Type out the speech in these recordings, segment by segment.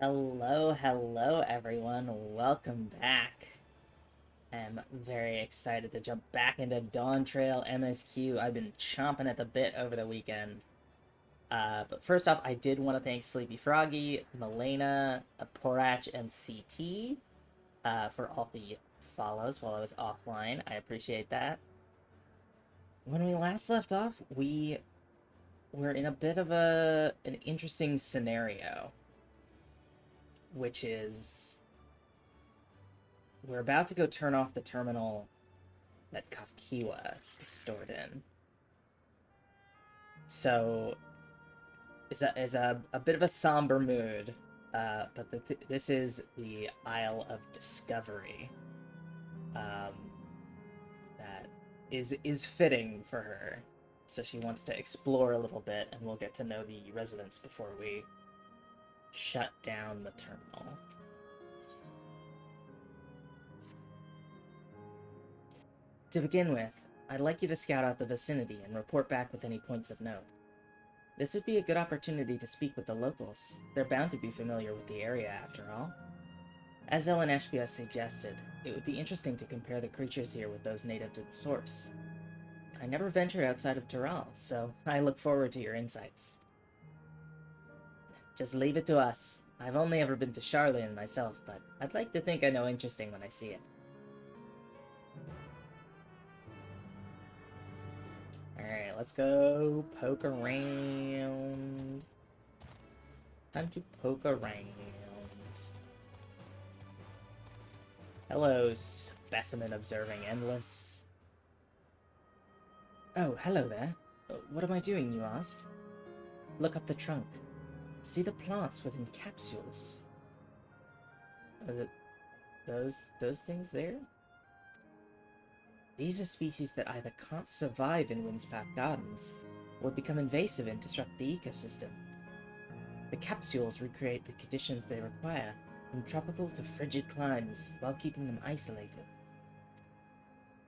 Hello, everyone. Welcome back. I'm very excited to jump back into Dawntrail MSQ. I've been chomping at the bit over the weekend. But first off, I did want to thank Sleepy Froggy, Milena, Porach, and CT for all the follows while I was offline. I appreciate that. When we last left off, we were in a bit of an interesting scenario, which is we're about to go turn off the terminal that Kafkiwa is stored in. So it's a bit of a somber mood, but this is the Isle of Discovery. That is fitting for her. So she wants to explore a little bit, and we'll get to know the residents before we shut down the terminal. To begin with, I'd like you to scout out the vicinity and report back with any points of note. This would be a good opportunity to speak with the locals. They're bound to be familiar with the area, after all. As Ellen Ashby has suggested, it would be interesting to compare the creatures here with those native to the source. I never ventured outside of Tural, so I look forward to your insights. Just leave it to us. I've only ever been to Charlene myself, but I'd like to think I know interesting when I see it. Alright, let's go poke around. Time to poke around. Hello, specimen observing endless. Oh, hello there. What am I doing, you ask? Look up the trunk. See the plants within capsules. Is it those things there? These are species that either can't survive in Windspath Gardens, or become invasive and disrupt the ecosystem. The capsules recreate the conditions they require, from tropical to frigid climes, while keeping them isolated.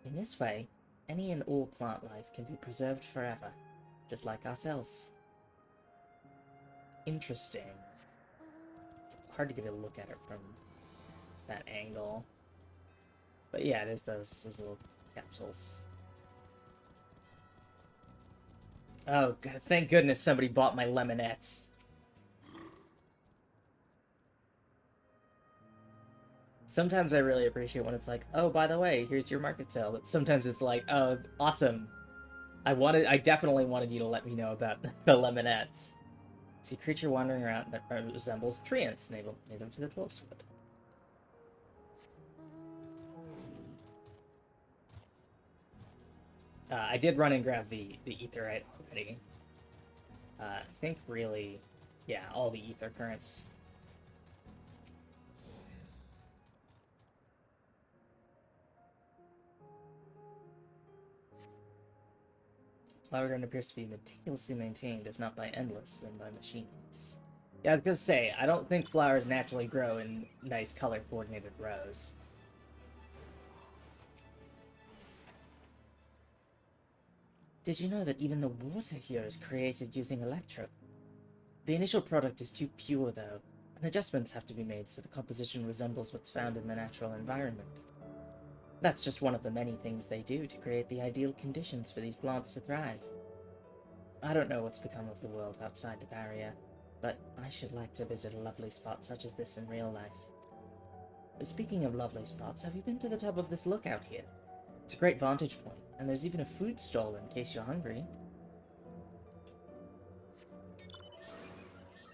In this way, any and all plant life can be preserved forever, just like ourselves. Interesting. It's hard to get a look at it from that angle. But yeah, it is those little capsules. Oh, thank goodness somebody bought my lemonettes. Sometimes I really appreciate when it's like, oh, by the way, here's your market sale. But sometimes it's like, oh, awesome. I definitely wanted you to let me know about the lemonettes. See a creature wandering around that resembles treants native to the Dwarf's Wood. I did run and grab the aetherite already. I think really, yeah, all the ether currents. Flower garden appears to be meticulously maintained, if not by endless, then by machines. Yeah, I was gonna say, I don't think flowers naturally grow in nice color-coordinated rows. Did you know that even the water here is created using electro? The initial product is too pure, though, and adjustments have to be made so the composition resembles what's found in the natural environment. That's just one of the many things they do to create the ideal conditions for these plants to thrive. I don't know what's become of the world outside the barrier, but I should like to visit a lovely spot such as this in real life. Speaking of lovely spots, have you been to the top of this lookout here? It's a great vantage point, and there's even a food stall in case you're hungry.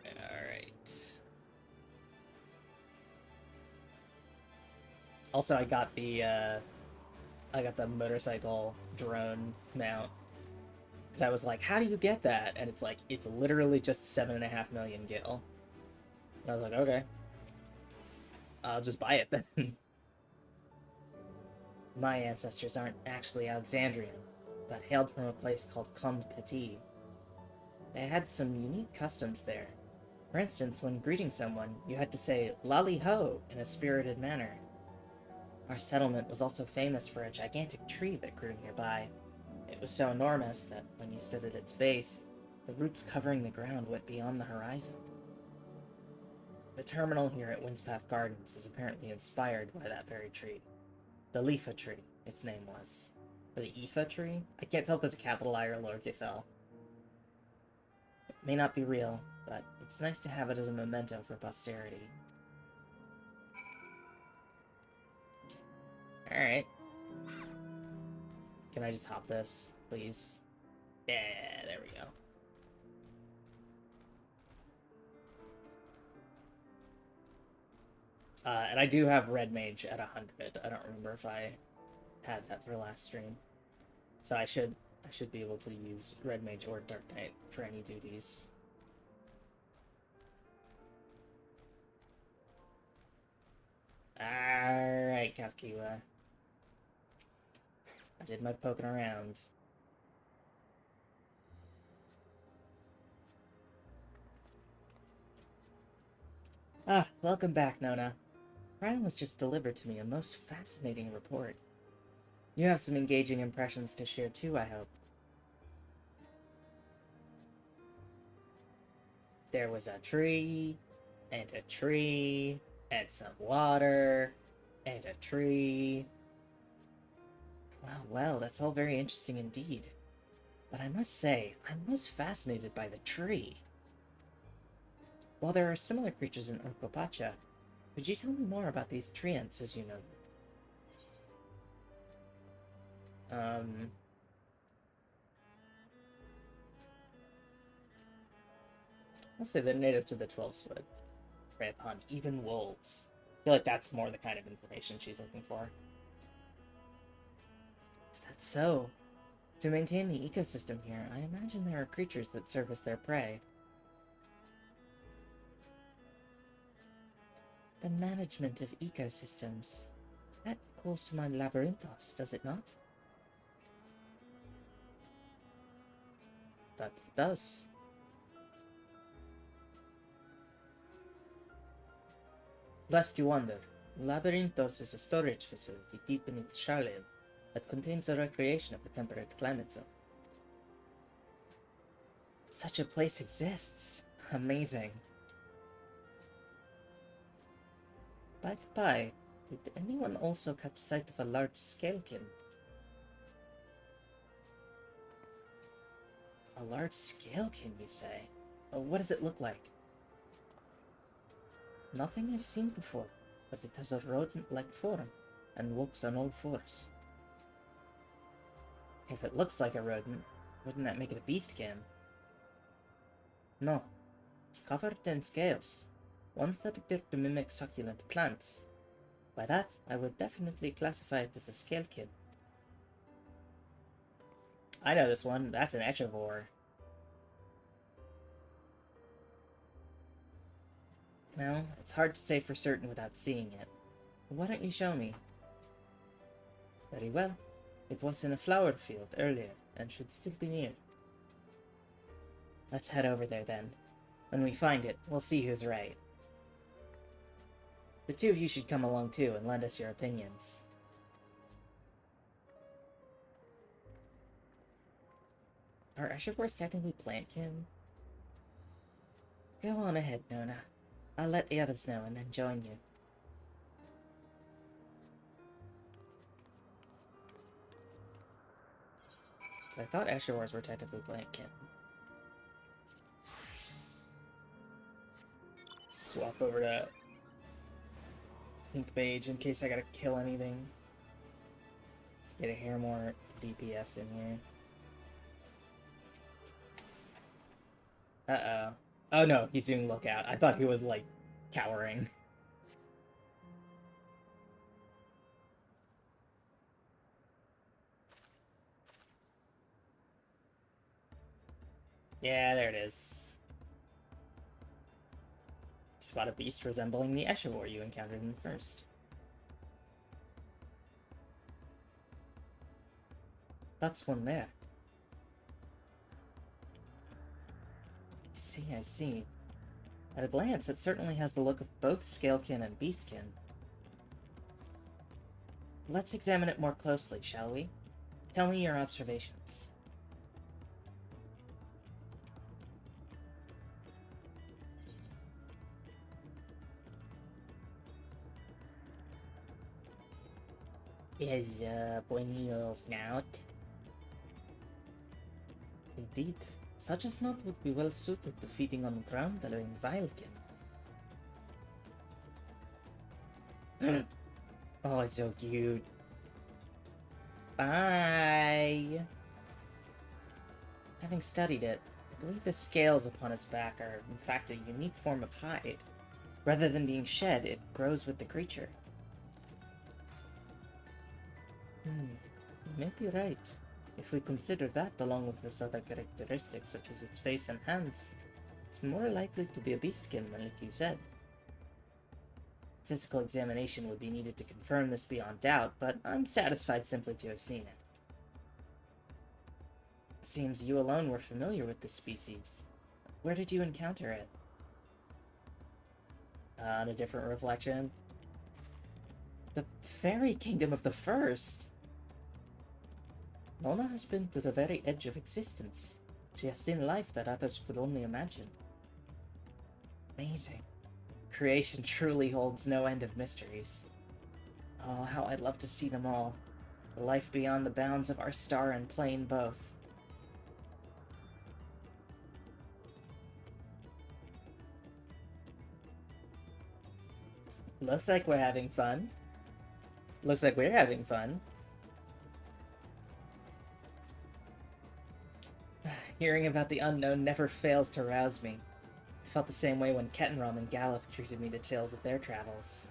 Alright. Also, I got the motorcycle drone mount. Because I was like, how do you get that? And it's like, it's literally just 7.5 million gil. And I was like, okay. I'll just buy it then. My ancestors aren't actually Alexandrian, but hailed from a place called Conde Petit. They had some unique customs there. For instance, when greeting someone, you had to say "Lally ho" in a spirited manner. Our settlement was also famous for a gigantic tree that grew nearby. It was so enormous that when you stood at its base, the roots covering the ground went beyond the horizon. The terminal here at Windspath Gardens is apparently inspired by that very tree. The Leafa tree, its name was. Or the Aoife tree? I can't tell if that's a capital I or a lowercase l. It may not be real, but it's nice to have it as a memento for posterity. Alright. Can I just hop this, please? Yeah, there we go. And I do have Red Mage at 100. I don't remember if I had that for last stream. So I should be able to use Red Mage or Dark Knight for any duties. Alright, Kafkiwa. I did my poking around. Ah, welcome back, Nona. Ryan has just delivered to me a most fascinating report. You have some engaging impressions to share too, I hope. There was a tree, and some water, and a tree. Well, that's all very interesting indeed. But I must say, I'm most fascinated by the tree. While there are similar creatures in Urkopacha, could you tell me more about these treants as you know them? I'll say they're native to the 12th prey upon even wolves. I feel like that's more the kind of information she's looking for. Is that so? To maintain the ecosystem here, I imagine there are creatures that service their prey. The management of ecosystems. That calls to mind Labyrinthos, does it not? That does. Lest you wonder, Labyrinthos is a storage facility deep beneath Charlene that contains a recreation of a temperate climate zone. Such a place exists. Amazing. By the by, did anyone also catch sight of a large scalekin? A large scalekin, you say? What does it look like? Nothing I've seen before, but it has a rodent-like form and walks on all fours. If it looks like a rodent, wouldn't that make it a beastkin? No, it's covered in scales, ones that appear to mimic succulent plants. By that, I would definitely classify it as a scalekin. I know this one, that's an echevore. Well, it's hard to say for certain without seeing it. Why don't you show me? Very well. It was in a flower field earlier, and should still be near. Let's head over there then. When we find it, we'll see who's right. The two of you should come along too and lend us your opinions. Are echevores technically plantkin? Go on ahead, Nona. I'll let the others know and then join you. So I thought echevores were technically plantkin. Swap over to Pink Mage in case I gotta kill anything. Get a hair more DPS in here. Uh-oh. Oh no, he's doing lookout. I thought he was, like, cowering. Yeah, there it is. Spot a beast resembling the echevore you encountered in the first. That's one there. I see. At a glance, it certainly has the look of both scalekin and beastkin. Let's examine it more closely, shall we? Tell me your observations. Is pointy little snout. Indeed, such a snout would be well suited to feeding on ground allowing Vilekin. Oh, it's so cute. Bye! Having studied it, I believe the scales upon its back are, in fact, a unique form of hide. Rather than being shed, it grows with the creature. You may be right. If we consider that along with its other characteristics such as its face and hands, it's more likely to be a beastkin than like you said. Physical examination would be needed to confirm this beyond doubt, but I'm satisfied simply to have seen it. It seems you alone were familiar with this species. Where did you encounter it? On a different reflection. The fairy kingdom of the first! Nona has been to the very edge of existence. She has seen life that others could only imagine. Amazing. Creation truly holds no end of mysteries. Oh, how I'd love to see them all. The life beyond the bounds of our star and plane both. Looks like we're having fun. Looks like we're having fun. Hearing about the unknown never fails to rouse me. I felt the same way when Kettenrom and Galuf treated me to tales of their travels.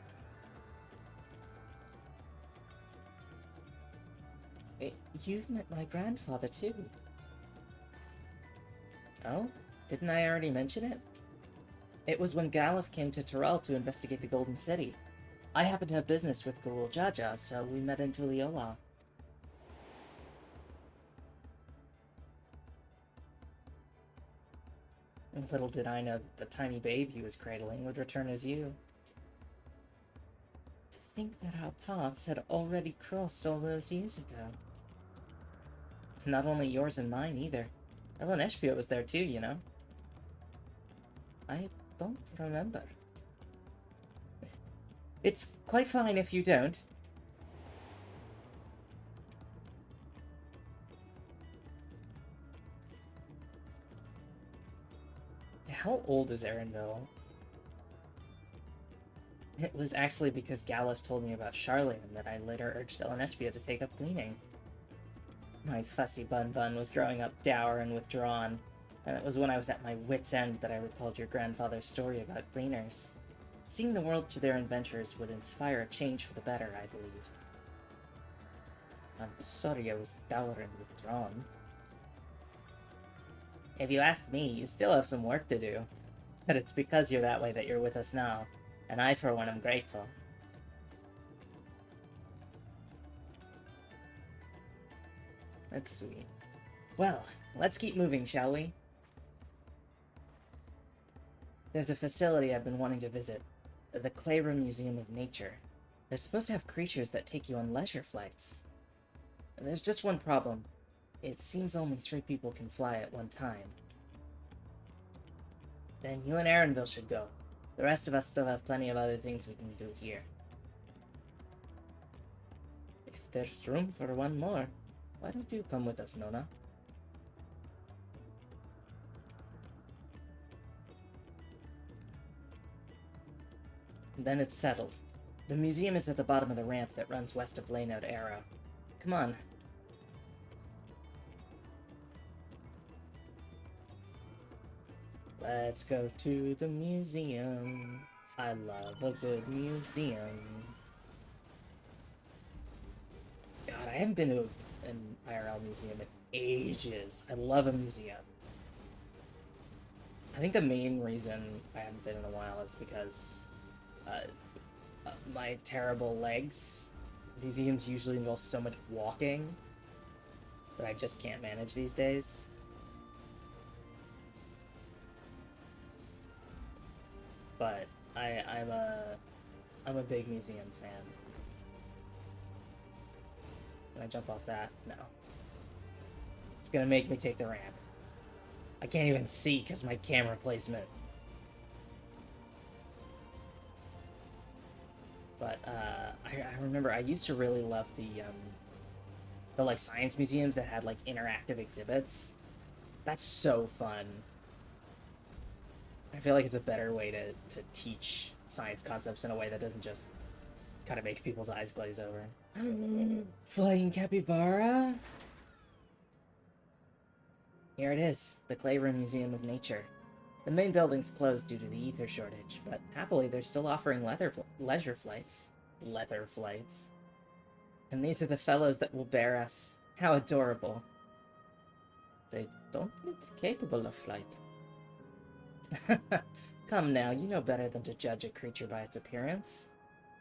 You've met my grandfather, too. Oh? Didn't I already mention it? It was when Galuf came to Terrell to investigate the Golden City. I happened to have business with Gurul Jaja, so we met in Tuliola. And little did I know that the tiny babe he was cradling would return as you. To think that our paths had already crossed all those years ago. Not only yours and mine, either. Ellen Eshpia was there too, you know. I don't remember. It's quite fine if you don't. How old is Erenville? It was actually because Galuf told me about Charlene that I later urged Ellen Eshpia to take up cleaning. My fussy bun was growing up dour and withdrawn, and it was when I was at my wit's end that I recalled your grandfather's story about cleaners. Seeing the world through their adventures would inspire a change for the better, I believed. I'm sorry I was dour and withdrawn. If you ask me, you still have some work to do. But it's because you're that way that you're with us now, and I, for one, am grateful. That's sweet. Well, let's keep moving, shall we? There's a facility I've been wanting to visit. The Clayra Museum of Nature. They're supposed to have creatures that take you on leisure flights. There's just one problem. It seems only 3 people can fly at one time. Then you and Erenville should go. The rest of us still have plenty of other things we can do here. If there's room for one more, why don't you come with us, Nona? Then it's settled. The museum is at the bottom of the ramp that runs west of Laynode Arrow. Come on. Let's go to the museum. I love a good museum. God, I haven't been to an IRL museum in ages. I love a museum. I think the main reason I haven't been in a while is because my terrible legs. Museums usually involve so much walking that I just can't manage these days. But I'm a big museum fan. Can I jump off that? No. It's gonna make me take the ramp. I can't even see because my camera placement. But I remember I used to really love the like science museums that had like interactive exhibits. That's so fun. I feel like it's a better way to teach science concepts in a way that doesn't just kind of make people's eyes glaze over. Flying capybara? Here it is, the Clayroom Museum of Nature. The main building's closed due to the ether shortage, but happily they're still offering leisure flights. Leather flights. And these are the fellows that will bear us. How adorable. They don't look capable of flight. Come now, you know better than to judge a creature by its appearance.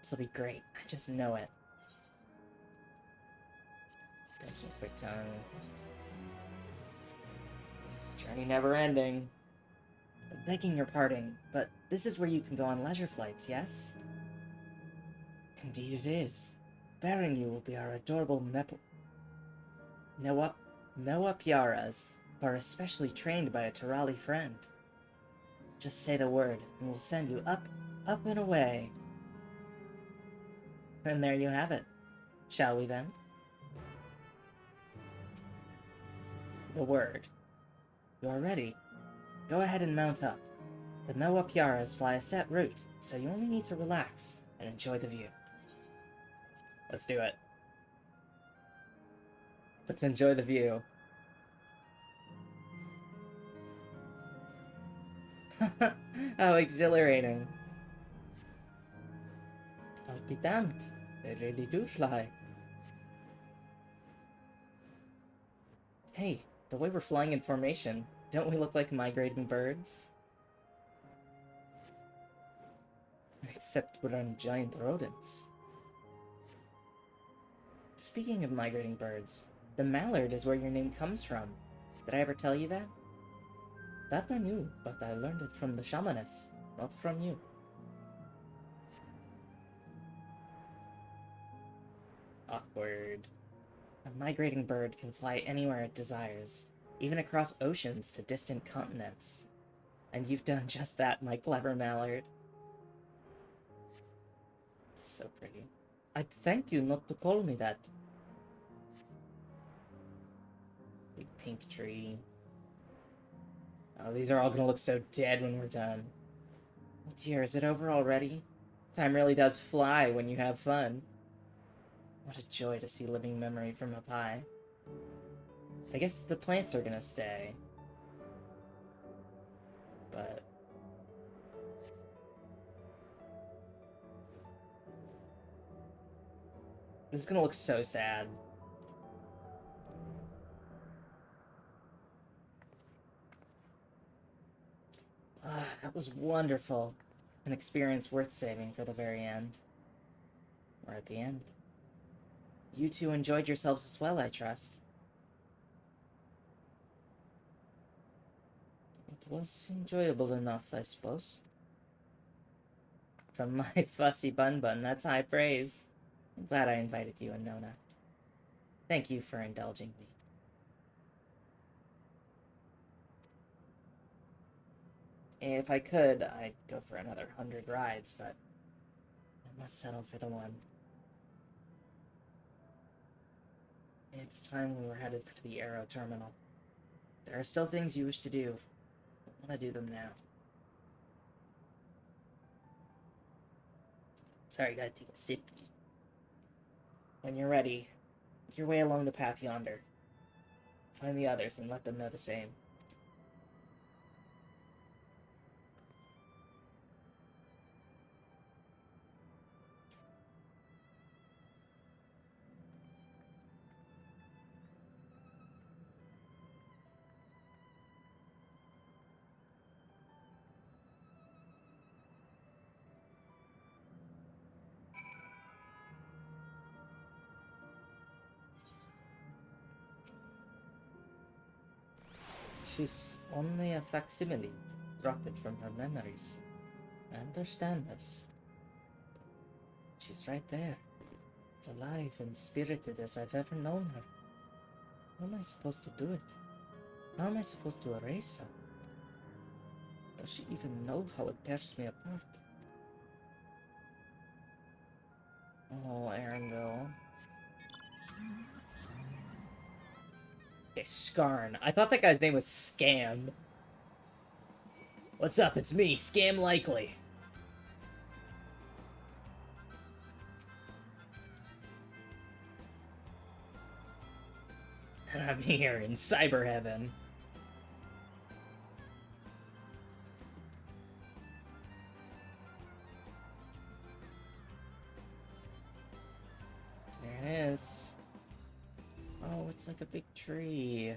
This'll be great, I just know it. Got some quick time. Journey never ending. I'm begging your pardon, but this is where you can go on leisure flights, yes? Indeed it is. Bearing you will be our adorable Noah Piaras, who are especially trained by a Terali friend. Just say the word, and we'll send you up and away. And there you have it. Shall we then? The word. You are ready. Go ahead and mount up. The Noah Piaras fly a set route, so you only need to relax and enjoy the view. Let's do it. Let's enjoy the view. How exhilarating. I'll be damned. They really do fly. Hey, the way we're flying in formation, don't we look like migrating birds? Except we're on giant rodents. Speaking of migrating birds, the mallard is where your name comes from. Did I ever tell you that? That I knew, but I learned it from the shamaness, not from you. Awkward. A migrating bird can fly anywhere it desires, even across oceans to distant continents. And you've done just that, my clever mallard. It's so pretty. I'd thank you not to call me that. Big pink tree. Oh, these are all gonna look so dead when we're done. Oh dear, is it over already? Time really does fly when you have fun. What a joy to see living memory from up high. I guess the plants are gonna stay. But... this is gonna look so sad. Ah, that was wonderful. An experience worth saving for the very end. Or at the end. You two enjoyed yourselves as well, I trust. It was enjoyable enough, I suppose. From my fussy bun, that's high praise. I'm glad I invited you and Nona. Thank you for indulging me. If I could, I'd go for another 100 rides, but I must settle for the one. It's time we were headed to the Aero Terminal. There are still things you wish to do. I want to do them now. Sorry, gotta take a sip. When you're ready, make your way along the path yonder. Find the others and let them know the same. She's only a facsimile, constructed from her memories. I understand this. She's right there. As alive and spirited as I've ever known her. How am I supposed to do it? How am I supposed to erase her? Does she even know how it tears me apart? Oh, Aaronville. Okay, Skarn. I thought that guy's name was Scam. What's up? It's me, Scam Likely. And I'm here in Cyber Heaven. There it is. Oh, it's like a big tree.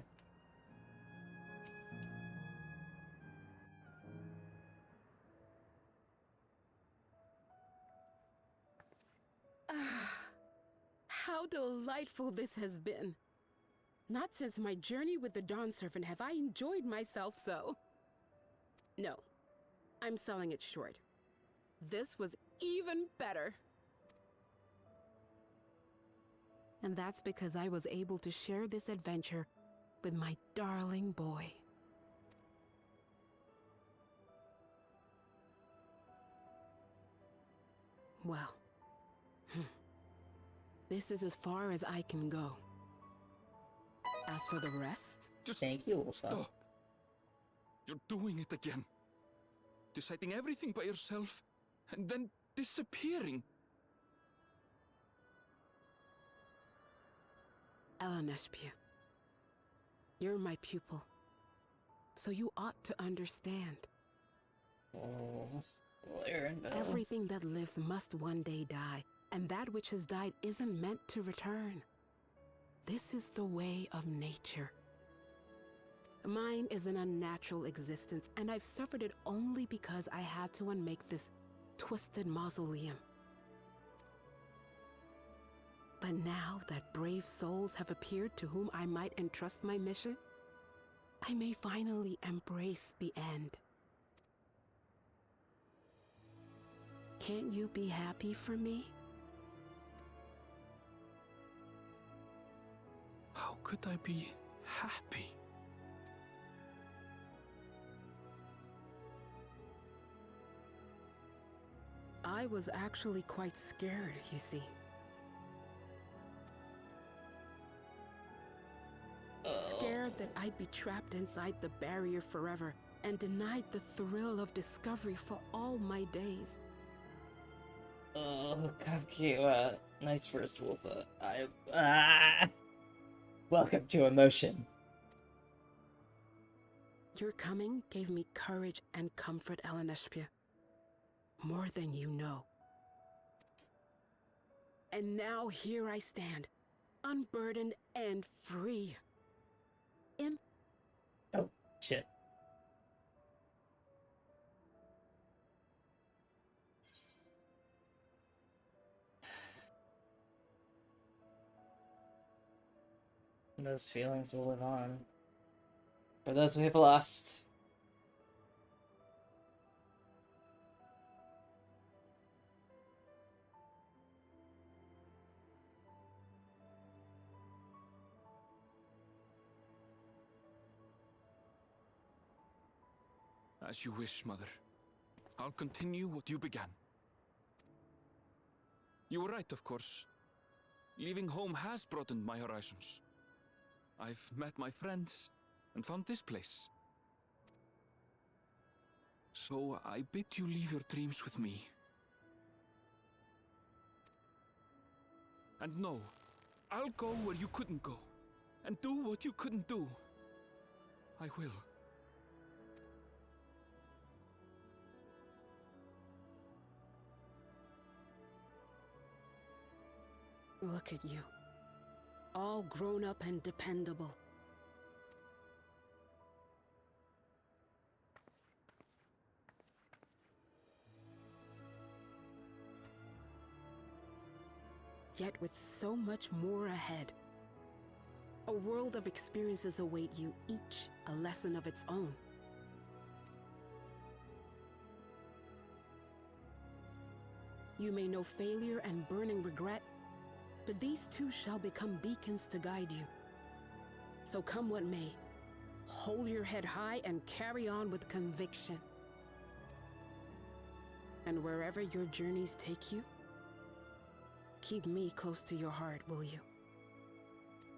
How delightful this has been. Not since my journey with the Dawn Servant have I enjoyed myself so. No, I'm selling it short. This was even better. And that's because I was able to share this adventure with my darling boy. Well, this is as far as I can go. As for the rest... Just Thank you, Ulfa. stop. You're doing it again. Deciding everything by yourself, and then disappearing. Eleneshpia, you're my pupil, so you ought to understand. Oh, Aaronville. Everything that lives must one day die, and that which has died isn't meant to return. This is the way of nature. Mine is an unnatural existence, and I've suffered it only because I had to unmake this twisted mausoleum. But now that brave souls have appeared to whom I might entrust my mission, I may finally embrace the end. Can't you be happy for me? How could I be happy? I was actually quite scared, you see. Scared that I'd be trapped inside the barrier forever and denied the thrill of discovery for all my days. Oh, Cupcake, nice first, Wolfa. Welcome to emotion. Your coming gave me courage and comfort, Eleneshpia. More than you know. And now here I stand, unburdened and free. Oh, shit. Those feelings will live on. For those we have lost. As you wish, Mother. I'll continue what you began. You were right, of course. Leaving home has broadened my horizons. I've met my friends and found this place. So I bid you leave your dreams with me. And no, I'll go where you couldn't go, and do what you couldn't do. I will. Look at you. All grown up and dependable. Yet with so much more ahead. A world of experiences await you, each a lesson of its own. You may know failure and burning regret, but these too shall become beacons to guide you. So come what may, hold your head high and carry on with conviction. And wherever your journeys take you, Keep me close to your heart, will you?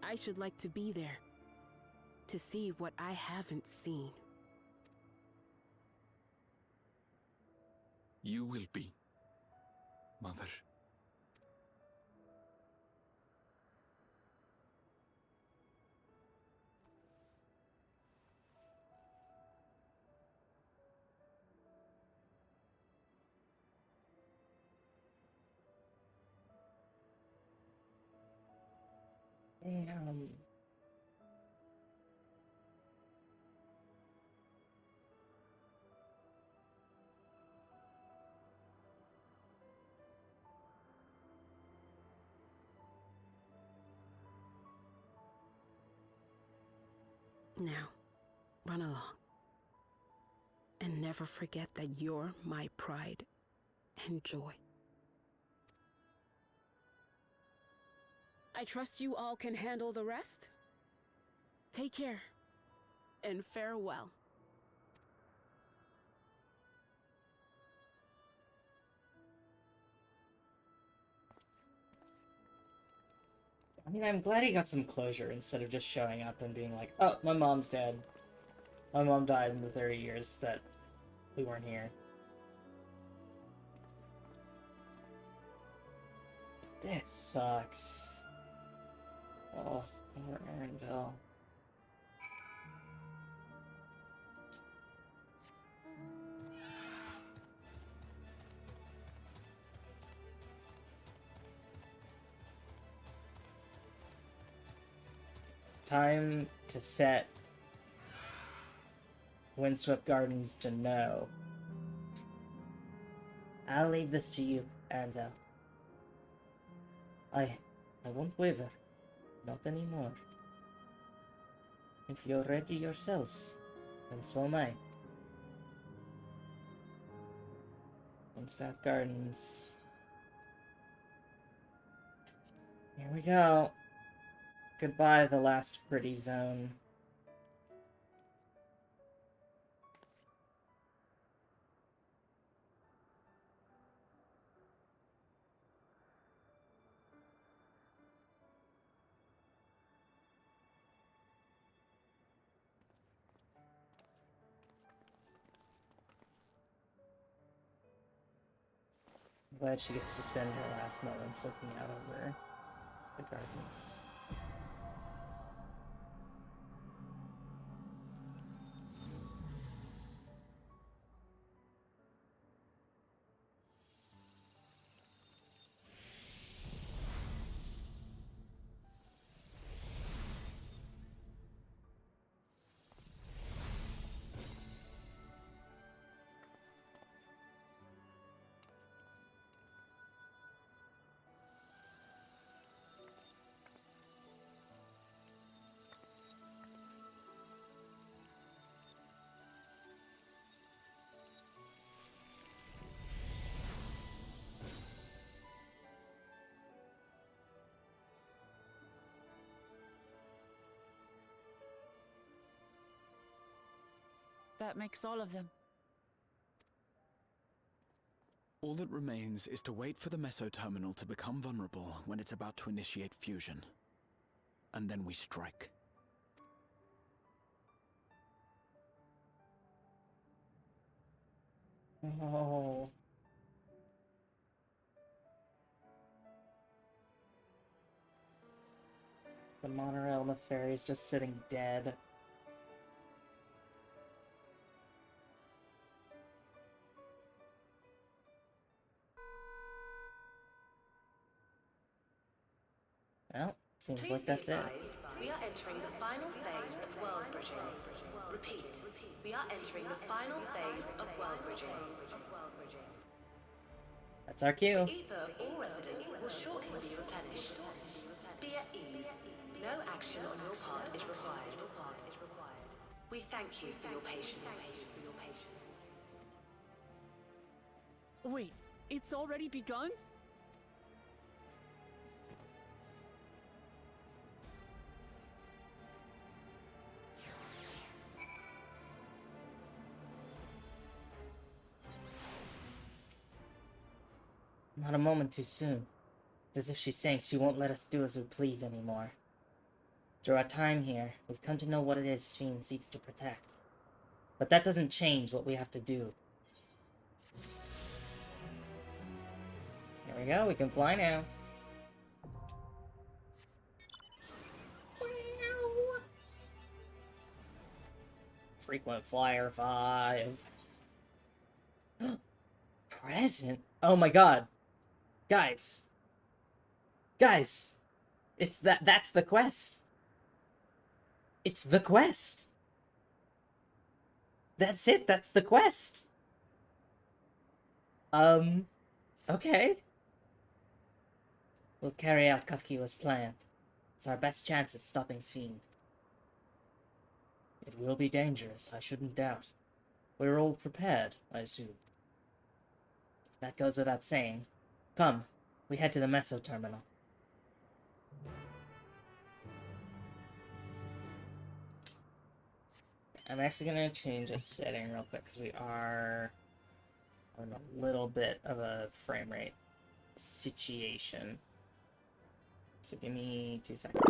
I should like to be there, to see what I haven't seen. You will be, Mother. Damn. Now, run along. And never forget that you're my pride and joy. I trust you all can handle the rest. Take care, and farewell. I mean, I'm glad he got some closure instead of just showing up and being like, oh, my mom's dead. My mom died in the 30 years that we weren't here. This sucks. Oh, poor Aaronville. Time to set Windswept Gardens to no. I'll leave this to you, Aaronville. I won't waver. Not anymore. If you're ready yourselves, then so am I. Windswept Gardens. Here we go. Goodbye, the last pretty zone. I'm glad she gets to spend her last moments looking out over the gardens. That makes all of them. All that remains is to wait for the meso terminal to become vulnerable when it's about to initiate fusion. And then we strike. Oh. The monorail and the ferry is just sitting dead. Well, seems like that's it. We are entering the final phase of world bridging. Repeat, we are entering the final phase of world bridging. That's our cue. The ether of all residents will shortly be replenished. Be at ease. No action on your part is required. We thank you for your patience. Wait, it's already begun? Not a moment too soon. It's as if she's saying she won't let us do as we please anymore. Through our time here, we've come to know what it is Sphene seeks to protect. But that doesn't change what we have to do. Here we go, we can fly now. Frequent Flyer 5. Present? Oh my god. Guys. Guys. That's the quest. It's the quest. That's it, that's the quest. Okay. We'll carry out Kafkiwa's plan. It's our best chance at stopping Sphene. It will be dangerous, I shouldn't doubt. We're all prepared, I assume. That goes without saying. Come, we head to the Meso terminal. I'm actually going to change a setting real quick, because we are on a little bit of a frame rate situation. So give me 2 seconds.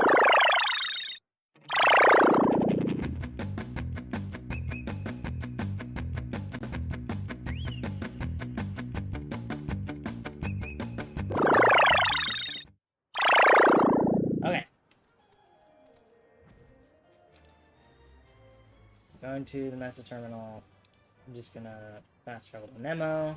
Okay. Going to the Meso terminal. I'm just gonna fast travel to Nemo.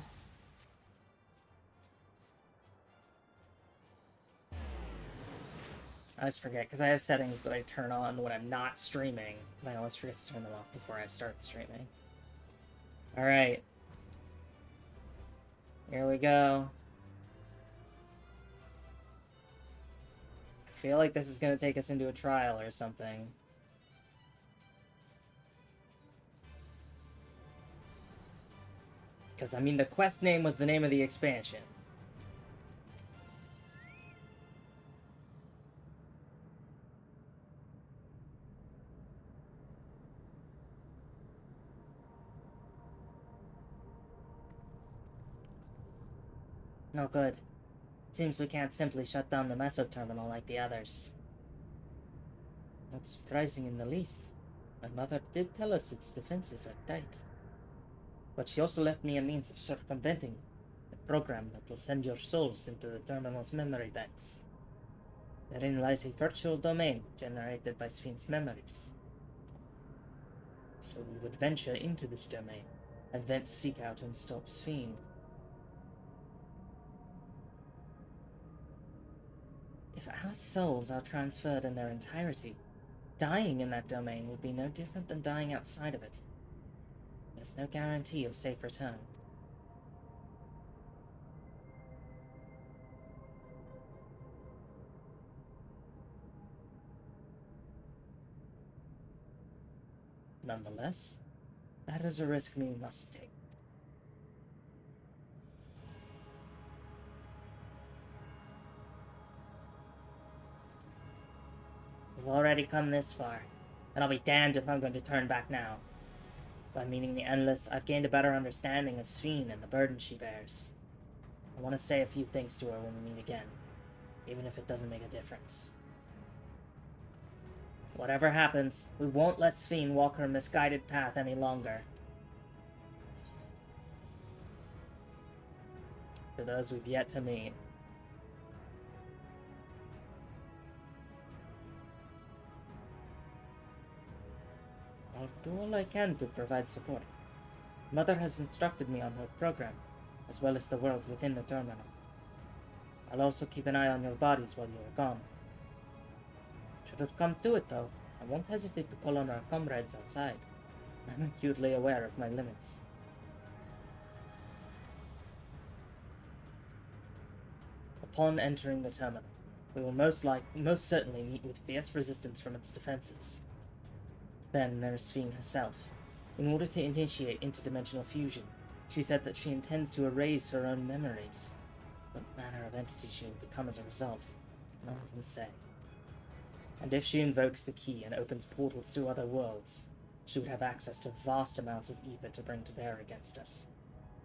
I always forget, because I have settings that I turn on when I'm not streaming, and I always forget to turn them off before I start streaming. Alright. Here we go. I feel like this is going to take us into a trial or something. Because, I mean, the quest name was the name of the expansion. No good. It seems we can't simply shut down the Meso terminal like the others. Not surprising in the least. My mother did tell us its defenses are tight. But she also left me a means of circumventing a program that will send your souls into the terminal's memory banks. Therein lies a virtual domain generated by Sphene's memories. So we would venture into this domain, and thence seek out and stop Sphene. If our souls are transferred in their entirety, dying in that domain would be no different than dying outside of it. There's no guarantee of safe return. Nonetheless, that is a risk we must take. We've already come this far, and I'll be damned if I'm going to turn back now. By meeting the Endless, I've gained a better understanding of Sphene and the burden she bears. I want to say a few things to her when we meet again, even if it doesn't make a difference. Whatever happens, we won't let Sphene walk her misguided path any longer. For those we've yet to meet. I'll do all I can to provide support. Mother has instructed me on her program, as well as the world within the terminal. I'll also keep an eye on your bodies while you are gone. Should it come to it, though, I won't hesitate to call on our comrades outside. I'm acutely aware of my limits. Upon entering the terminal, we will most certainly meet with fierce resistance from its defenses. Then there is Sphene herself. In order to initiate interdimensional fusion, she said that she intends to erase her own memories. What manner of entity she will become as a result, no one can say. And if she invokes the key and opens portals to other worlds, she would have access to vast amounts of ether to bring to bear against us.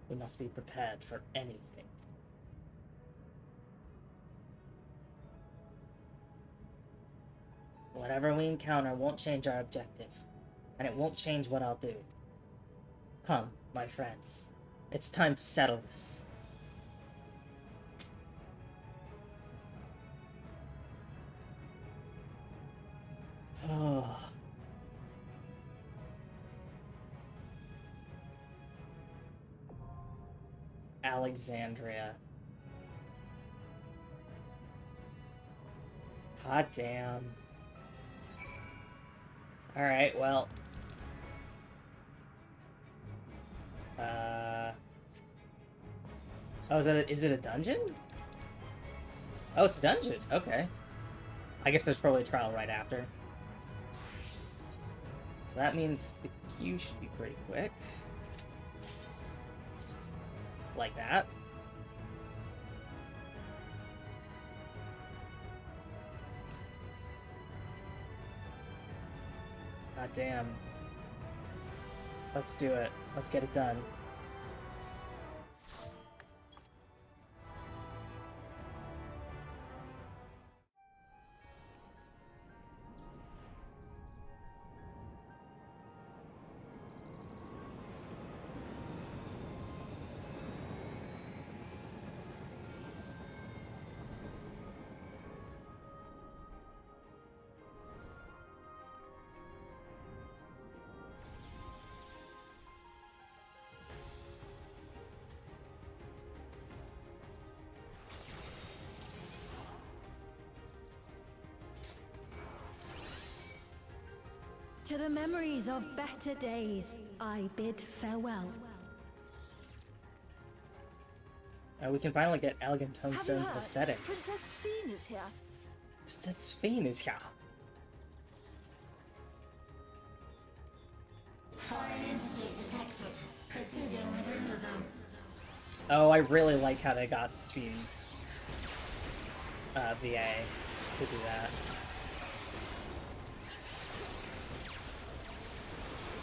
We must be prepared for anything. Whatever we encounter won't change our objective, and it won't change what I'll do. Come, my friends. It's time to settle this. Oh. Alexandria. Hot damn. Alright, well. Oh, is it a dungeon? Oh, it's a dungeon. Okay. I guess there's probably a trial right after. That means the queue should be pretty quick. Like that. God damn. Let's do it. Let's get it done. To the memories of better days, I bid farewell. We can finally get elegant tombstones of aesthetics. Princess Fiend is here. Princess Fiend is here. Foreign entities detected. Proceeding with removal. Oh, I really like how they got Fiend's VA to do that.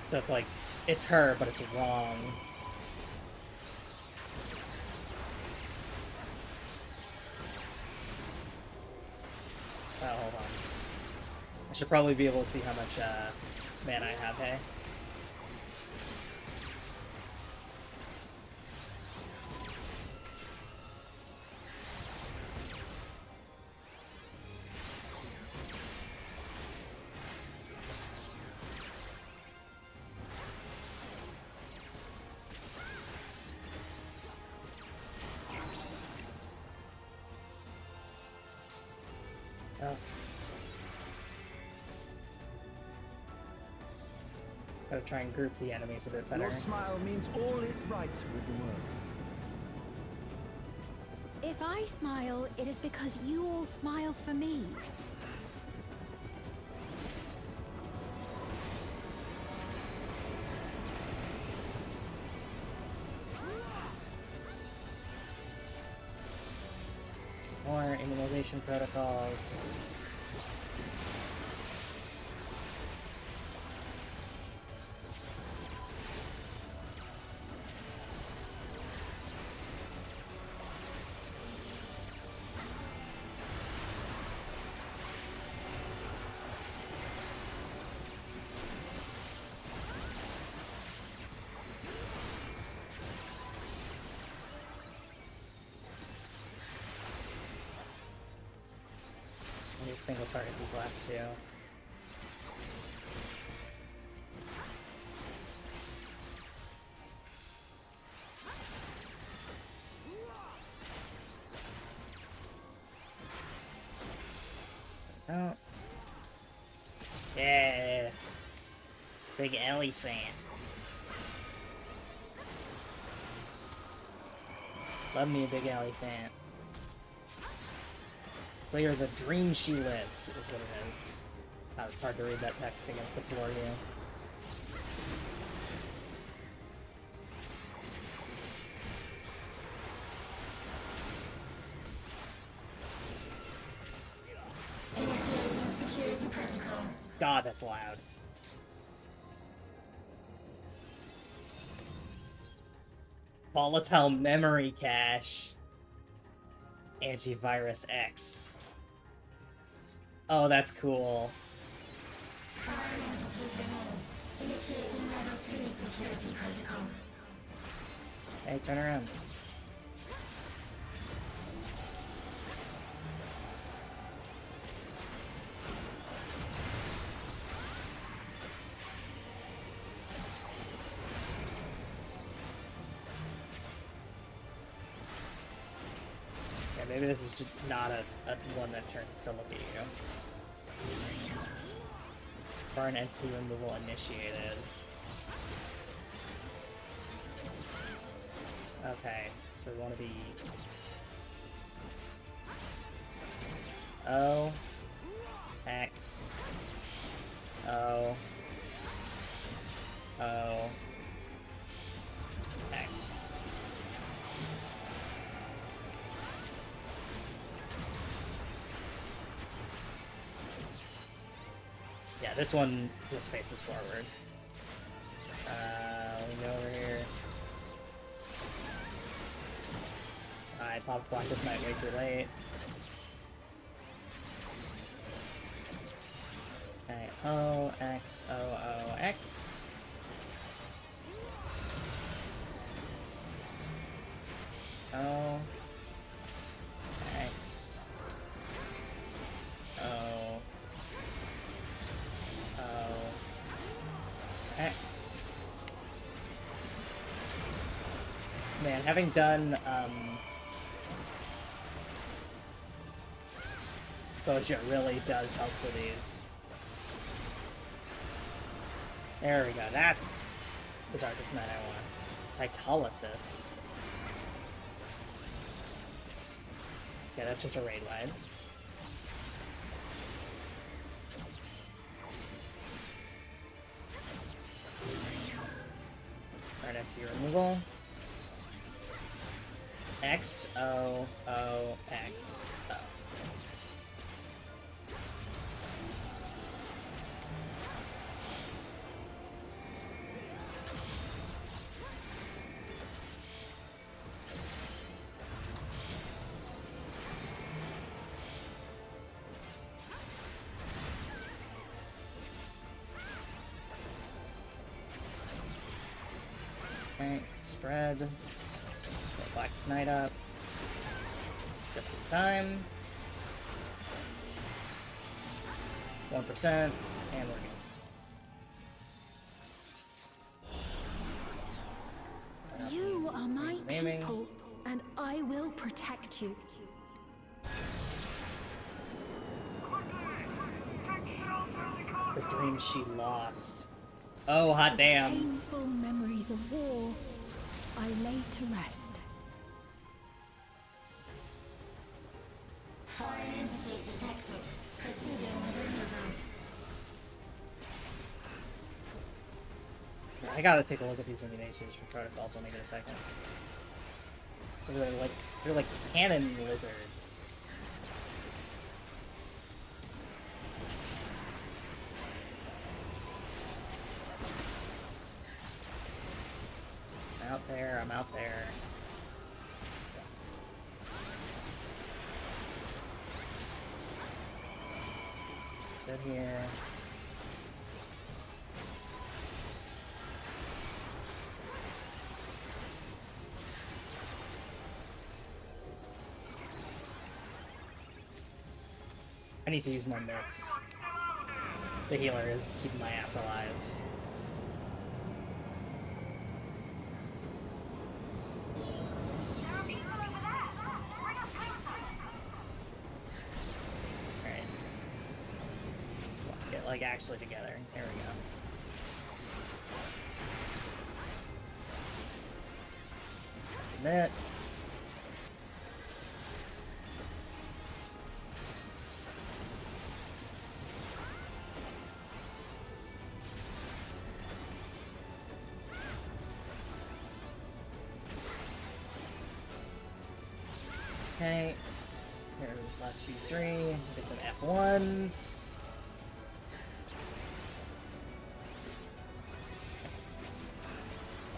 So it's like, it's her, but it's wrong. Oh, hold on. I should probably be able to see how much mana I have, hey? Oh. Gotta try and group the enemies a bit better. Your smile means all is right with the world. If I smile, it is because you all smile for me. More immunization protocols. Single target these last two. Oh. Yeah. Big elephant. Love me a big elephant. Clear the dream she lived, is what it is. Oh, it's hard to read that text against the floor here. God, that's loud. Volatile memory cache. Antivirus X. Oh, that's cool. Foreign entities remain. Initiating level 3 security protocol. Hey, turn around. Yeah, maybe this is just not a one that turns to look at you. Foreign entity removal initiated. Okay, so we want to be O X O O X. Yeah, this one just faces forward. We go over here. I popped Black this night way too late. Okay, O, X, O, O, X. O, X, O, O, X. Man, having done, Boja really does help for these. There we go, that's the Darkest Night I want. Cytolysis. Yeah, that's just a raid line. Right after your removal. X, O, O, X, O. Okay, spread. Get Blackest Night up. Just in time. 1%, and we're good. You are my Aiming. people, and I will protect you. The dream she lost. Oh, hot damn. Painful memories of war, I lay to rest. Foreign entities detected. Proceeding with removal. I gotta take a look at these animations from protocols. I'll make it a second. So they're like cannon lizards. I'm out there. I'm out there. Good here. I need to use more mitts. The healer is keeping my ass alive. Alright. Get like actually together. Here we go. Mitt. Okay, here's last V3, get some F1s.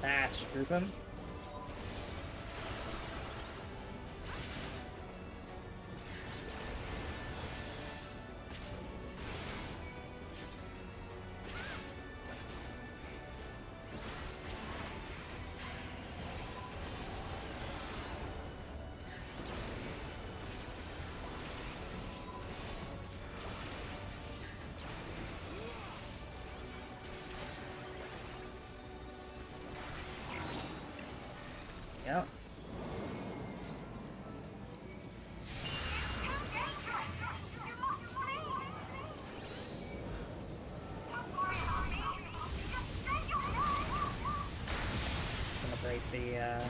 That should group him. the, yeah.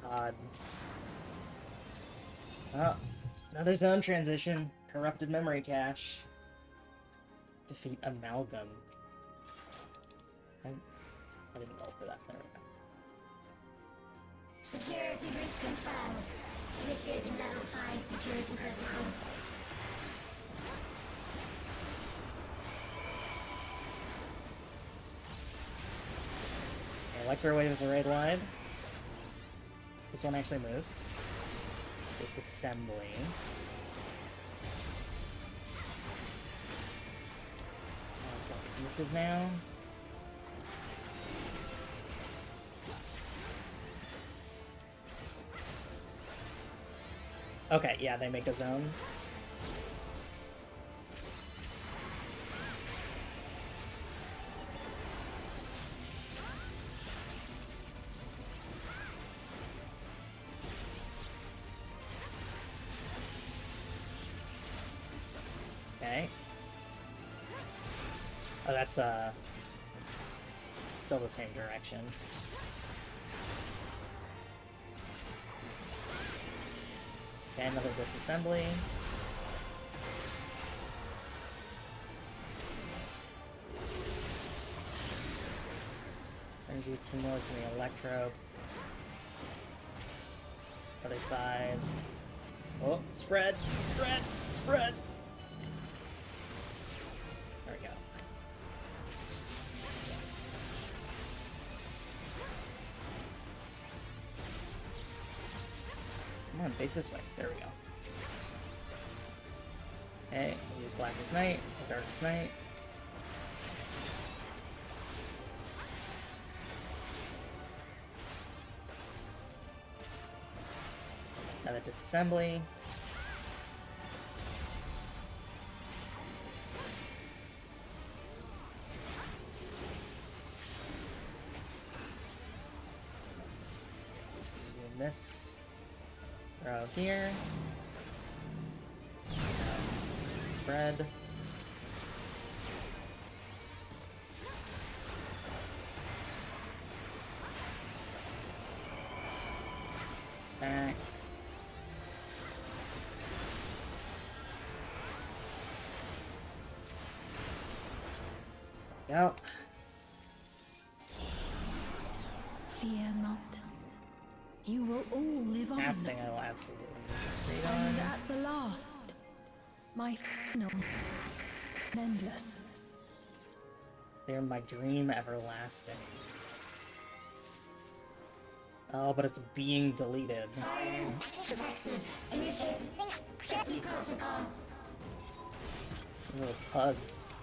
God. Oh, another zone transition. Corrupted memory cache. Defeat Amalgam. I didn't go for that. There we go. Security breach confirmed. Initiating level 5 security protocol. Electrowave is a raid wide. This one actually moves. Disassembly. Oh, it's got pieces now. Okay, yeah, they make a zone. Okay. Oh, that's still the same direction. Okay, another disassembly. Energy accumulates in the electro. Other side. Oh, spread, spread, spread. There we go. Come on, face this way. There we go. Okay, we'll use Blackest Night, Darkest Night. Another disassembly. Let's do this. Throw here. Spread. Stack. Go. Fear not. You will all live on. Casting, I will absolutely read on. And at the last, my final endless. They're my dream everlasting. Oh, but it's being deleted. Little pugs.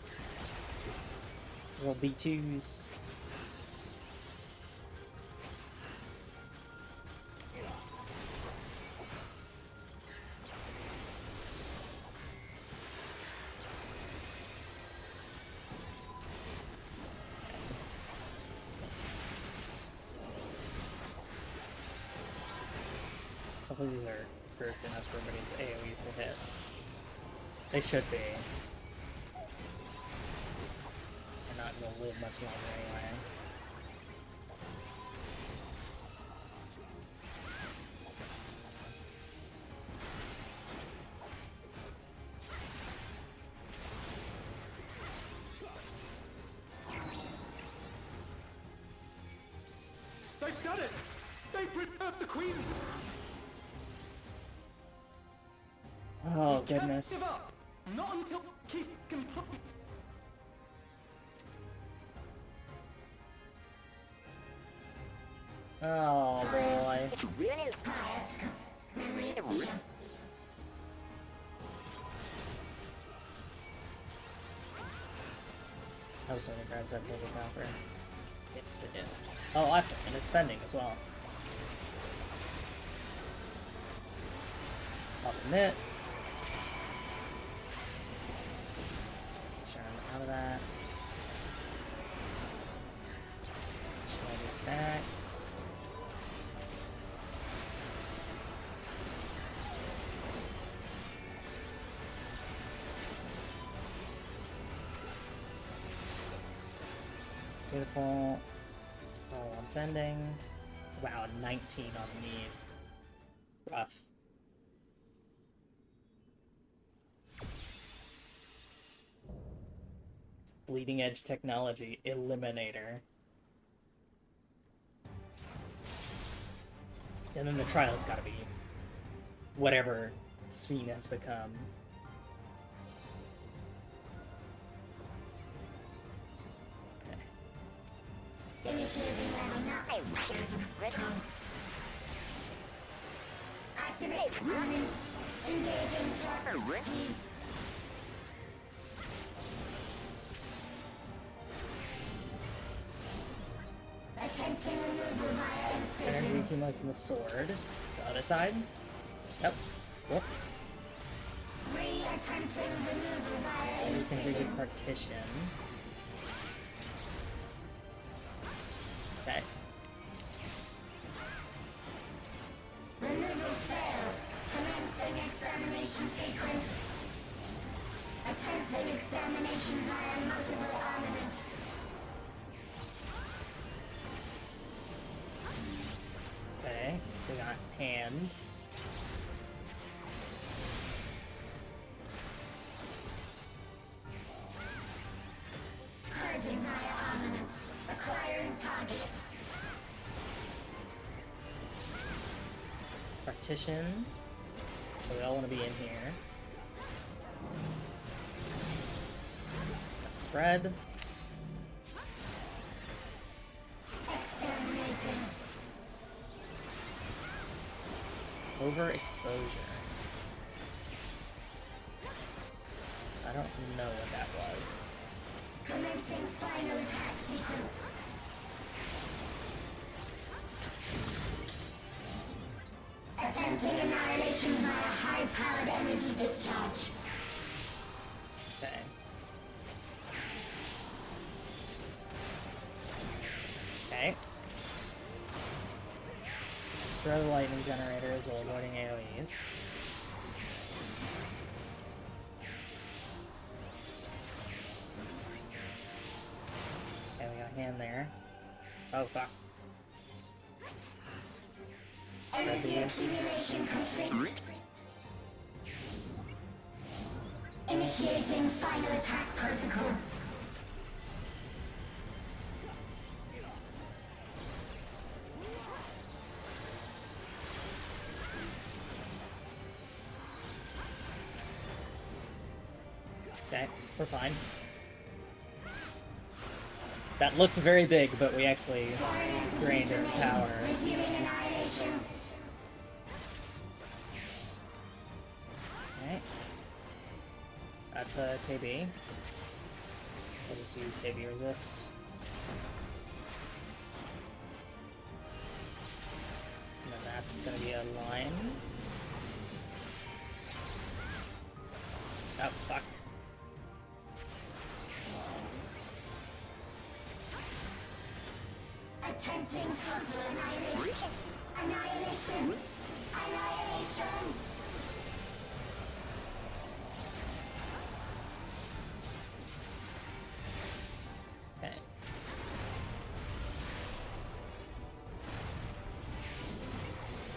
Little B2s. Hopefully these are grouped enough for everybody's AoEs to hit. They should be. They're not going to live much longer anyway. They've done it! They've prepared the Queen! Oh, goodness. Give up! Not until keep complete! Oh, boy. I was only grabs that Purple Copper. Yes, they did. Oh, awesome. And it's fending as well. Pop the knit. Turn out of that. Show the stacks. Beautiful. Oh, I'm fending. Wow, 19 on need. Rough. Bleeding edge technology, Eliminator. And then the trial's gotta be whatever Sphene has become. Okay. Initiating level 9. Activate elements. Engaging properties. Attempting removal via incision. Energy accumulates in the sword. So other side. Yep. Whoop. Re-attempting removal via You can read incision. partition. Okay. Removal failed. Commencing extermination sequence. Attempting extermination via multiple armaments. Okay. So we got hands. Purging via armaments. Acquiring target. Partition. So we all want to be in here. Let's spread. Exterminating. Overexposure. I don't know what that was. Commencing final attack sequence. Attempting annihilation via high-powered energy discharge. Okay. Okay. Destroy the lightning generators while avoiding AoEs. Okay, we got a hand there. Oh, fuck. Energy accumulation complete. Initiating final attack protocol. Okay, we're fine. That looked very big, but we actually drained its power. Resuming annihilation. Okay. That's a KB. I'll just use KB resist. And then that's gonna be a line. Oh, fuck. Attempting total annihilation. Annihilation. Annihilation. Okay.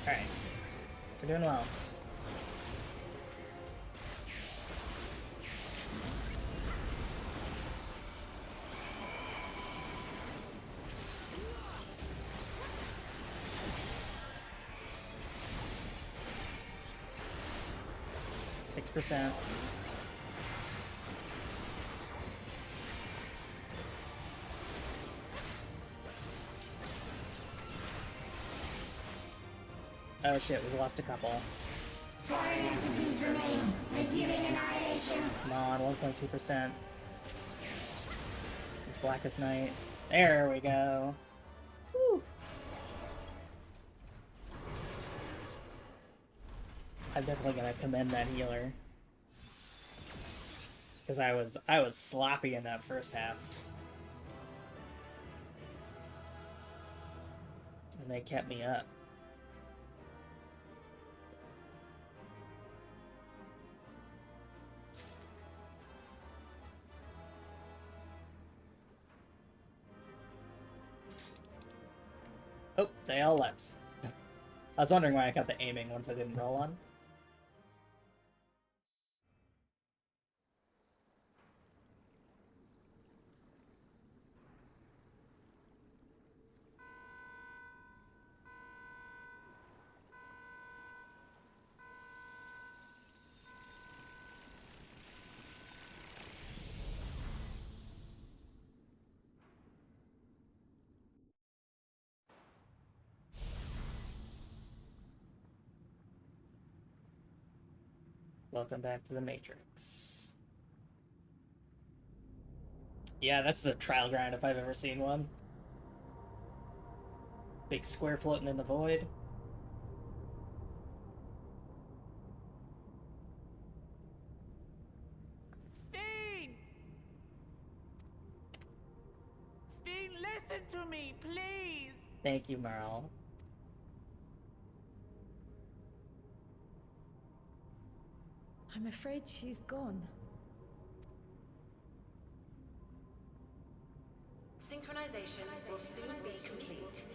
Alright. We're doing well. %. Oh shit, we lost a couple. Foreign entities remain. Resuming annihilation. Come on, 1.2%. It's Blackest Night. There we go. Woo. I'm definitely gonna commend that healer. Because I was sloppy in that first half. And they kept me up. Oh, they all left. I was wondering why I got the aiming once I didn't roll on. Welcome back to the Matrix. Yeah, this is a trial grind if I've ever seen one. Big square floating in the void. Steen! Steen, listen to me, please! Thank you, Merle. I'm afraid she's gone. Synchronization will soon be complete.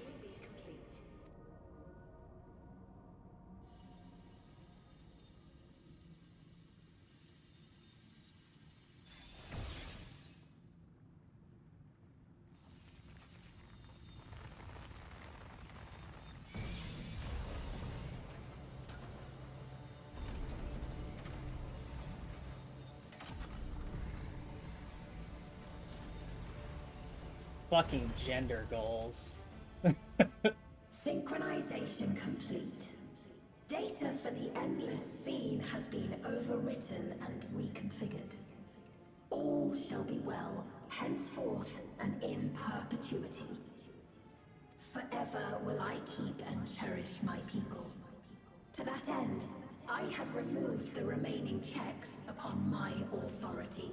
Fucking gender goals. Synchronization complete. Data for the Endless Sphere has been overwritten and reconfigured. All shall be well, henceforth and in perpetuity. Forever will I keep and cherish my people. To that end, I have removed the remaining checks upon my authority.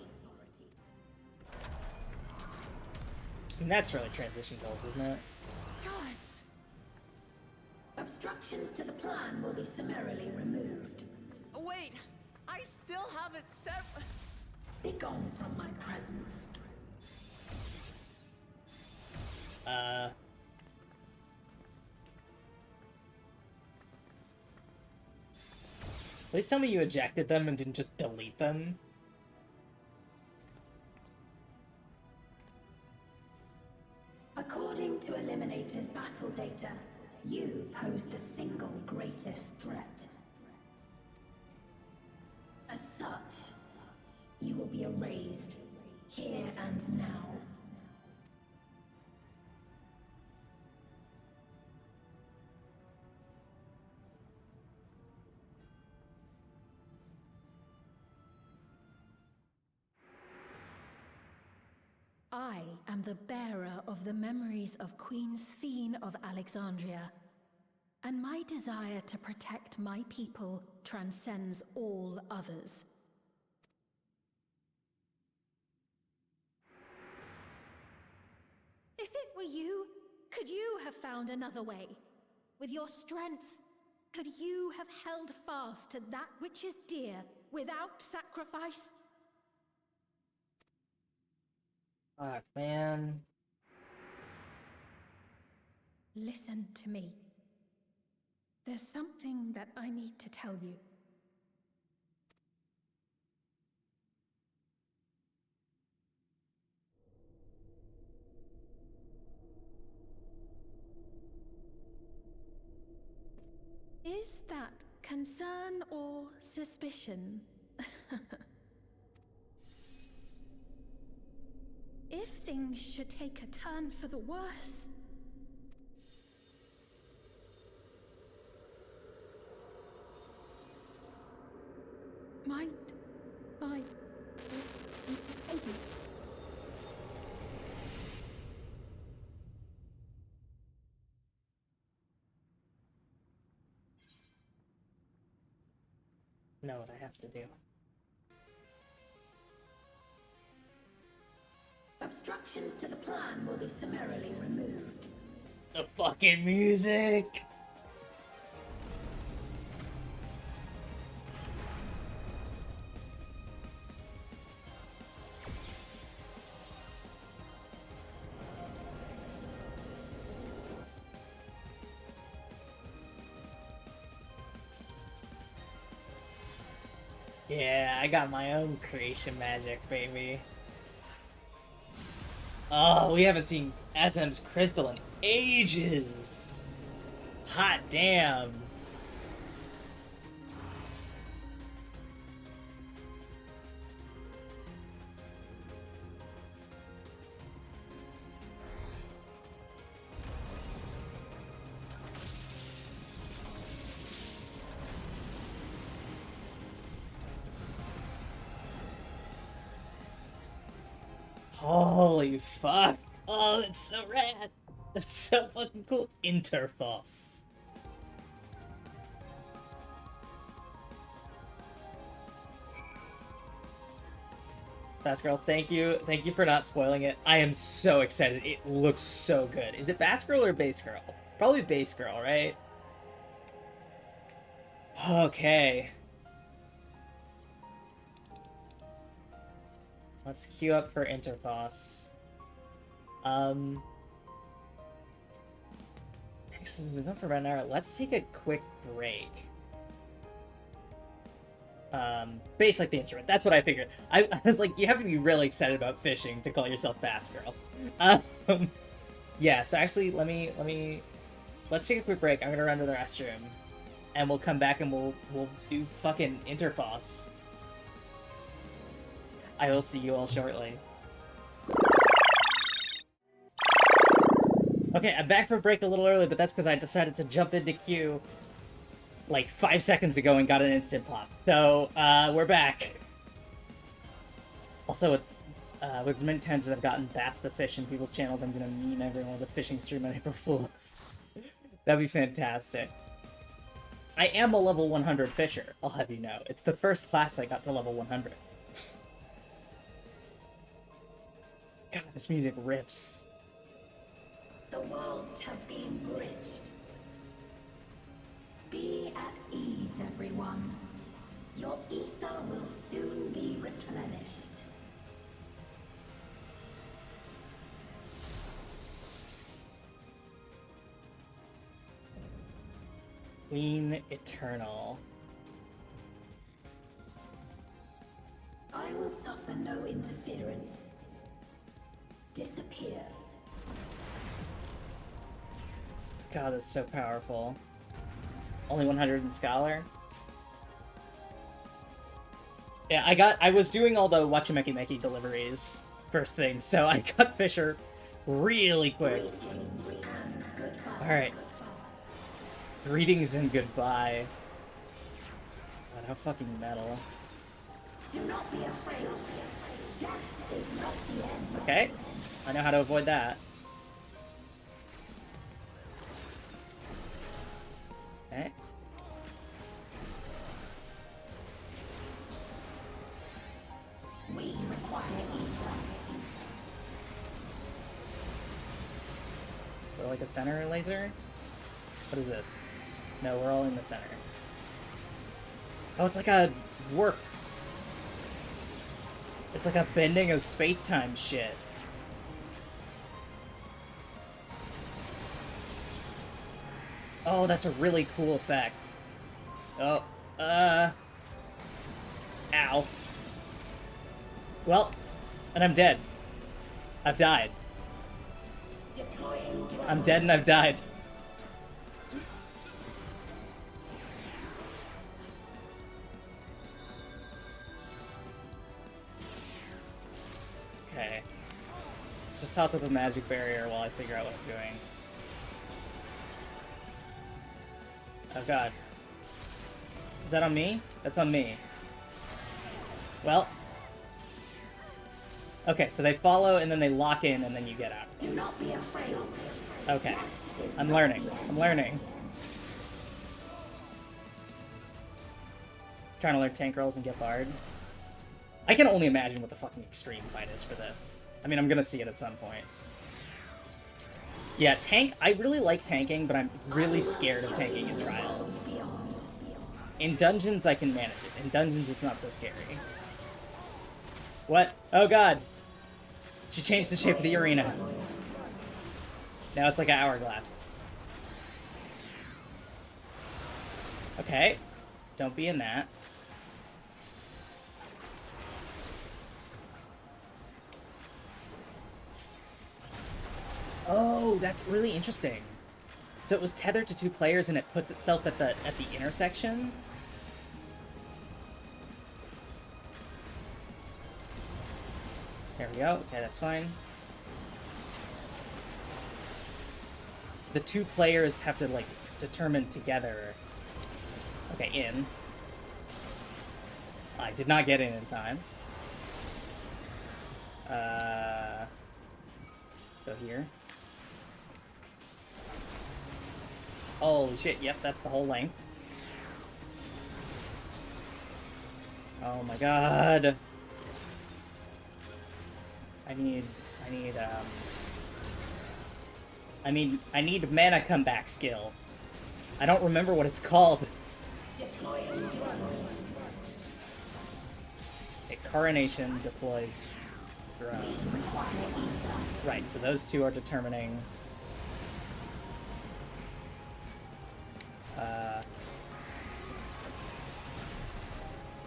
And that's really transition goals, isn't it? Gods! Obstructions to the plan will be summarily removed. Wait! I still have it set. Begone from my presence. Please tell me you ejected them and didn't just delete them. According to Eliminator's battle data, you pose the single greatest threat. As such, you will be erased, here and now. I am the bearer of the memories of Queen Sphene of Alexandria, and my desire to protect my people transcends all others. If it were you, could you have found another way? With your strength, could you have held fast to that which is dear without sacrifice? Fuck, man. Listen to me. There's something that I need to tell you. Is that concern or suspicion? If things should take a turn for the worse... Might I... Know what I have to do. Obstructions to the plan will be summarily removed. The fucking music! Yeah, I got my own creation magic, baby. Oh, we haven't seen SM's crystal in ages. Hot damn. Holy fuck. Oh, that's so rad. That's so fucking cool. Interfoss. Fast Girl, thank you. Thank you for not spoiling it. I am so excited. It looks so good. Is it Bass Girl or Base Girl? Probably Base Girl, right? Okay. Let's queue up for Interfoss. Excellent. We've gone for about an hour. Let's take a quick break. Bass like the instrument. That's what I figured. I was like, you have to be really excited about fishing to call yourself Bass Girl. Yeah. So actually, let's take a quick break. I'm gonna run to the restroom, and we'll come back and we'll do fucking Interfoss. I will see you all shortly. Okay, I'm back from break a little early, but that's because I decided to jump into queue like 5 seconds ago and got an instant pop. So, we're back. Also, with as many times as I've gotten Bass the Fish in people's channels, I'm gonna meme everyone with a fishing stream on April Fools. That'd be fantastic. I am a level 100 fisher, I'll have you know. It's the first class I got to level 100. God, this music rips. The worlds have been bridged. Be at ease, everyone. Your ether will soon be replenished. Queen Eternal. I will suffer no interference. Disappear. God, that's so powerful. Only 100 in Scholar? Yeah, I was doing all the Wachimeki deliveries first thing, so I got Fisher really quick. Alright. Greetings and goodbye. God, how fucking metal. Do not be afraid. Death is not the end. Okay, I know how to avoid that. Okay. We require ether. So like a center laser? What is this? No, we're all in the center. Oh, it's like a warp. It's like a bending of space-time shit. Oh, that's a really cool effect. Oh, ow. Well, and I'm dead. I've died. I'm dead and I've died. Okay. Let's just toss up a magic barrier while I figure out what I'm doing. Oh god. Is that on me? That's on me. Well. Okay, so they follow and then they lock in and then you get out. Do not be afraid. Okay. I'm learning. I'm learning. Trying to learn tank rolls and get barred. I can only imagine what the fucking extreme fight is for this. I mean, I'm gonna see it at some point. Yeah, tank, I really like tanking, but I'm really scared of tanking in trials. In dungeons, I can manage it. In dungeons, it's not so scary. What? Oh god! She changed the shape of the arena. Now it's like an hourglass. Okay. Don't be in that. Oh, that's really interesting. So it was tethered to 2 players and it puts itself at the intersection? There we go. Okay, that's fine. So the 2 players have to, like, determine together. Okay, in. I did not get in time. Go here. Holy shit, yep, that's the whole length. Oh my god. I need mana comeback skill. I don't remember what it's called. A coronation deploys drones. Right, so those 2 are determining.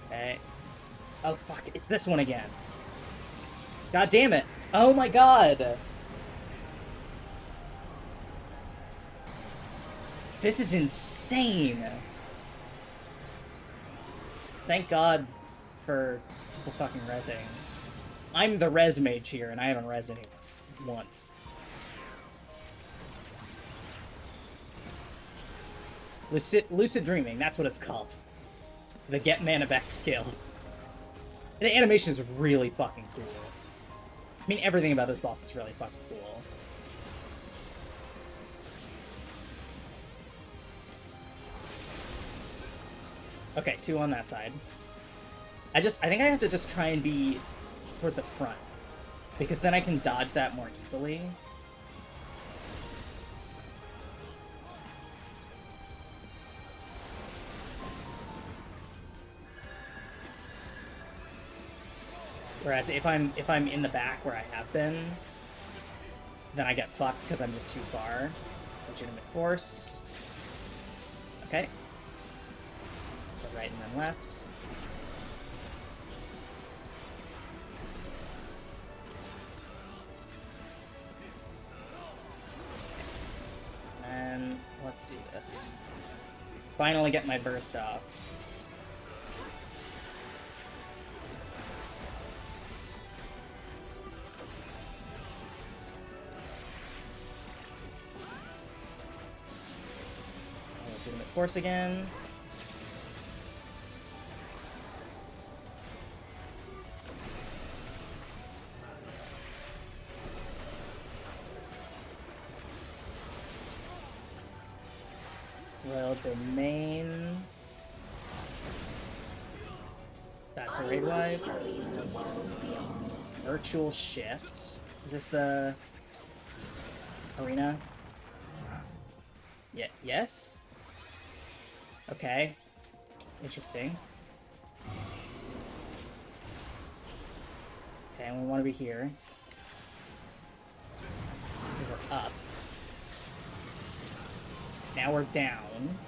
Okay. Oh fuck, it's this one again. God damn it. Oh my god. This is insane. Thank God for people fucking rezzing. I'm the res mage here, and I haven't rezzed anyone once. Lucid dreaming, that's what it's called. The get mana back skill. The animation is really fucking cool. I mean, everything about this boss is really fucking cool. Okay, 2 on that side. I think I have to just try and be toward the front, because then I can dodge that more easily. Whereas if I'm in the back where I have been, then I get fucked because I'm just too far. Legitimate force. Okay. Go right and then left. And let's do this. Finally get my burst off. Legitimate force again. Royal Domain. That's a raid wipe. Virtual Shift. Is this the arena? Yeah, yes? Okay. Interesting. Okay, and we want to be here. We're up. Now we're down.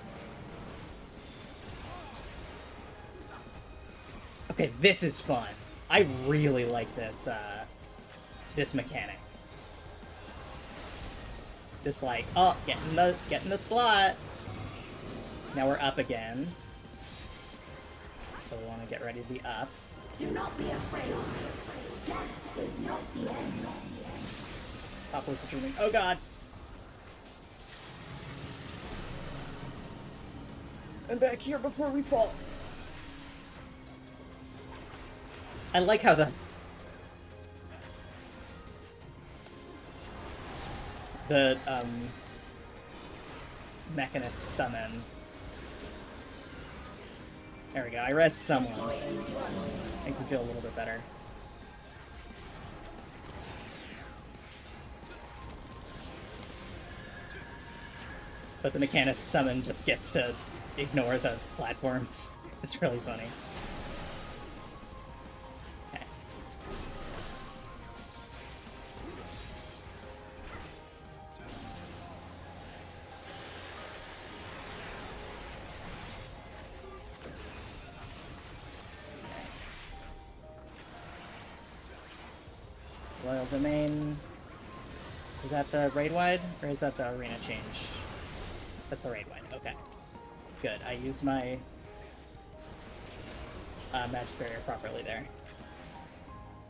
Okay, this is fun. I really like this, this mechanic. This, like, oh, get in the slot. Now we're up again. So we want to get ready to be up. Do not be afraid. Death is not the end. Top lucid dreaming. Oh god. I'm back here before we fall. I like how the mechanist summon. There we go. I rezzed someone. Makes me feel a little bit better. But the mechanist summon just gets to ignore the platforms. It's really funny. Okay. Royal Domain. Is that the raid wide, or is that the arena change? That's the raid wide. Okay. Good. I used my magic barrier properly there.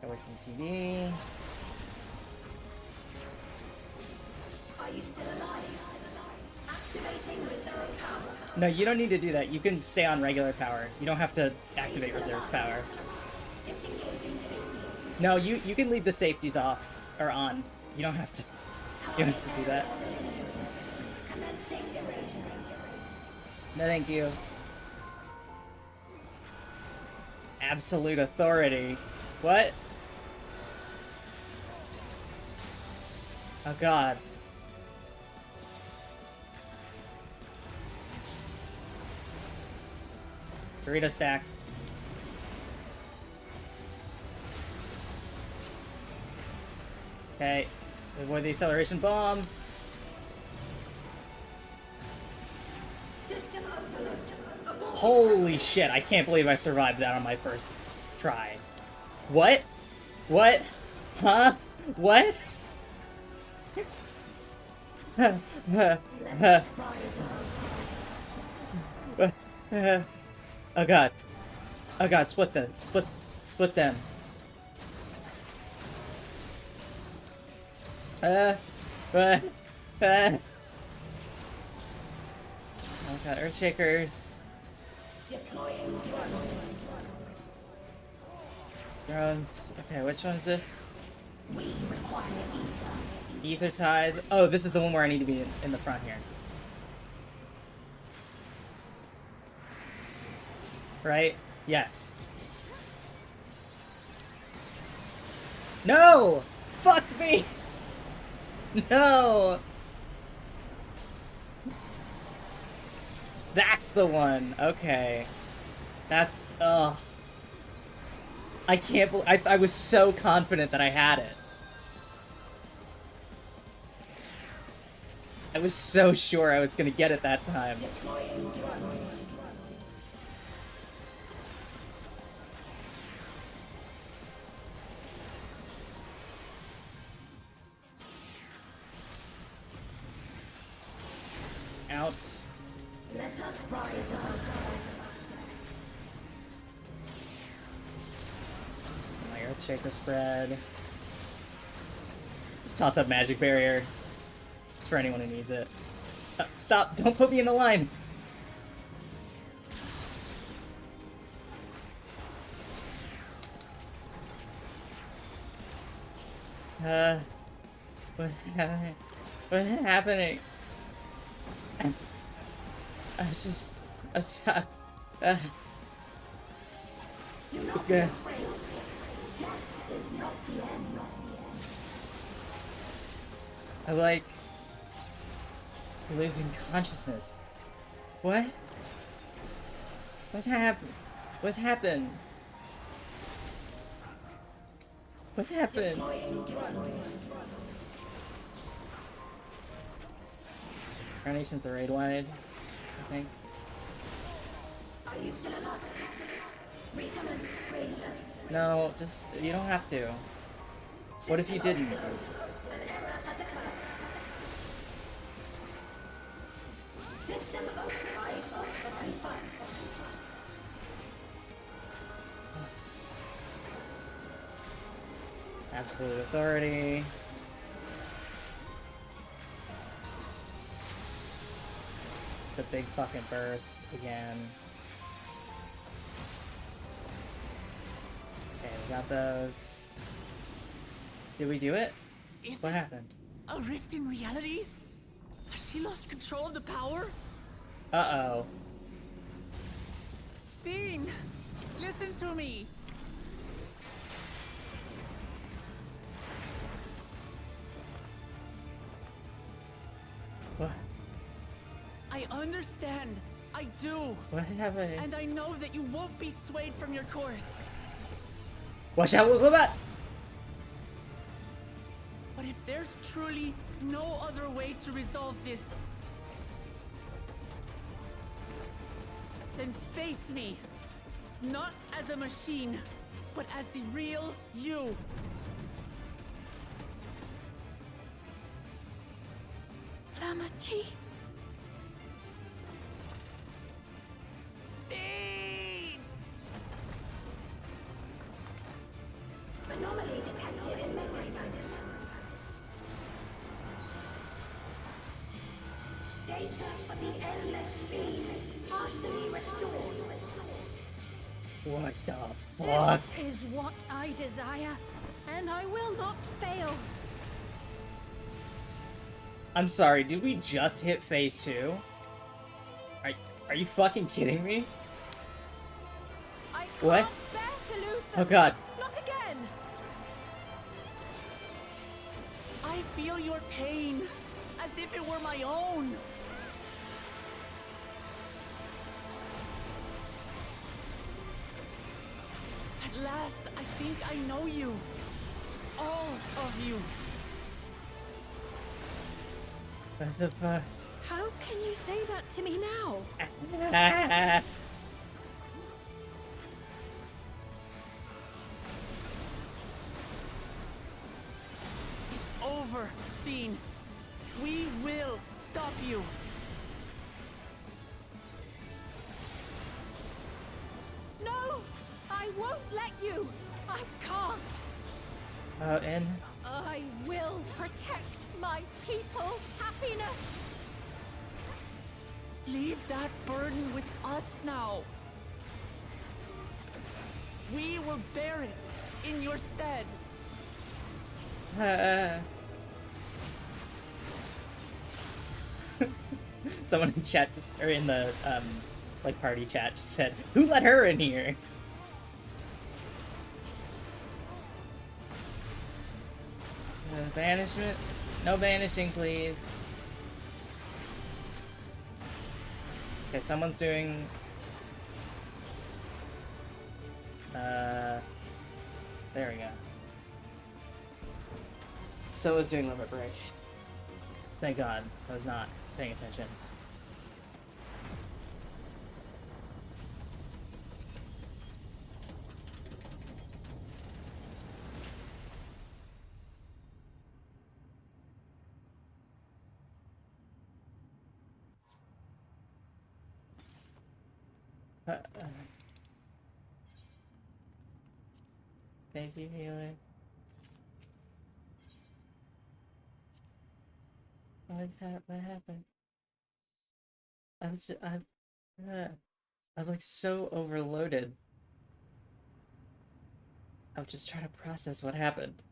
Away from the TV. Are you still alive? Activating reserve power. No, you don't need to do that. You can stay on regular power. You don't have to activate reserve power. No, you can leave the safeties off or on. You don't have to. You don't have to do that. No, thank you. Absolute authority. What? Oh god. Dorito stack. Okay. Avoid the acceleration bomb. Holy shit, I can't believe I survived that on my first try. What? What? Huh? What? Oh god. Oh god, split them. Split them. Oh god, Earthshakers. Drones. Okay, which one is this? Ether Tide. Oh, this is the one where I need to be in the front here. Right? Yes. No! Fuck me! No! That's the one. Okay. That's... ugh. I can't believe... I was so confident that I had it. I was so sure I was gonna get it that time. Out. Let us rise up. My Earthshaker spread. Just toss up Magic Barrier. It's for anyone who needs it. Stop! Don't put me in the line! What's happening? What's happening? I'm stuck. Okay. I like losing consciousness. What? What's happened? What's happened? What's happened? Carnation's the raid wide, I think. No, just, you don't have to. What if you didn't? Absolute authority. The big fucking burst again. Okay, we got those. Did we do it? What happened? A rift in reality? Has she lost control of the power? Uh-oh. Steen, listen to me. What? I understand. I do. What happened? And I know that you won't be swayed from your course. Watch out, we'll go back! But if there's truly no other way to resolve this, then face me. Not as a machine, but as the real you. Lamachi? Speed! Anomaly detected in memory banks. Data for the endless speed partially restored. What the fuck? This is what I desire, and I will not fail. I'm sorry, did we just hit phase 2? Are you fucking kidding me? I What? can't bear to lose them. Oh god. Not again. I feel your pain, as if it were my own. At last, I think I know you. All of you. What the fuck? How can you say that to me now? It's over, Sphene. We will stop you. No! I won't let you! I can't! And I will protect my people's happiness! Leave that burden with us now. We will bear it in your stead. someone in chat, or in the, like, party chat just said, who let her in here? Banishment? No banishing, please. Okay, someone's doing... there we go. So is doing limit break. Thank God, I was not paying attention. Thank you, healer. What happened? I'm like so overloaded. I'm just trying to process what happened.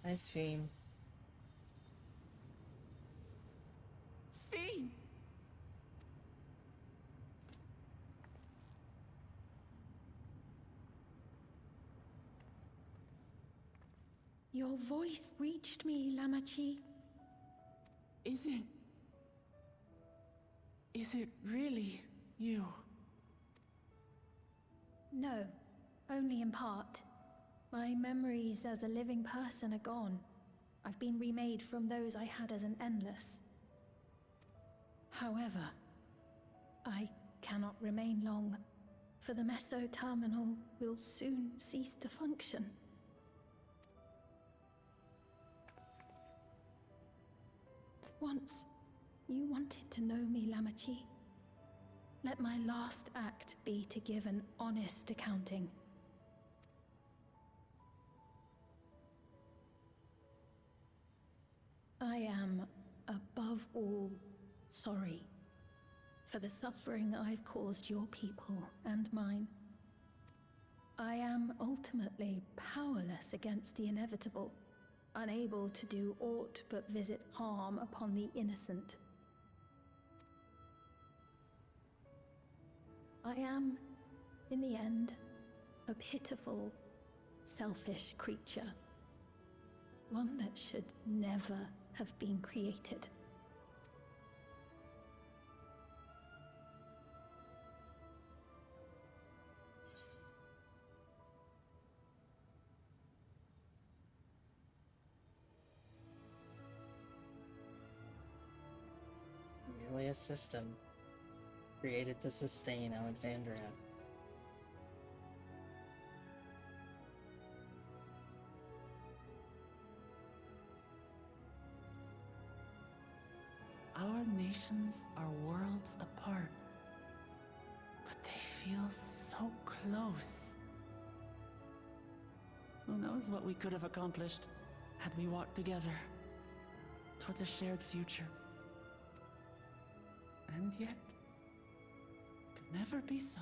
Nice Fiend. Sphene! Your voice reached me, Lamachi. Is it really you? No, only in part. My memories as a living person are gone. I've been remade from those I had as an endless. However, I cannot remain long, for the meso-terminal will soon cease to function. Once, you wanted to know me, Lamachi. Let my last act be to give an honest accounting. I am, above all, sorry for the suffering I've caused your people and mine. I am ultimately powerless against the inevitable, unable to do aught but visit harm upon the innocent. I am, in the end, a pitiful, selfish creature. One that should never have been created. Merely a system created to sustain Alexandria. generations are worlds apart, but they feel so close. Who knows what we could have accomplished had we walked together towards a shared future. And yet, it could never be so.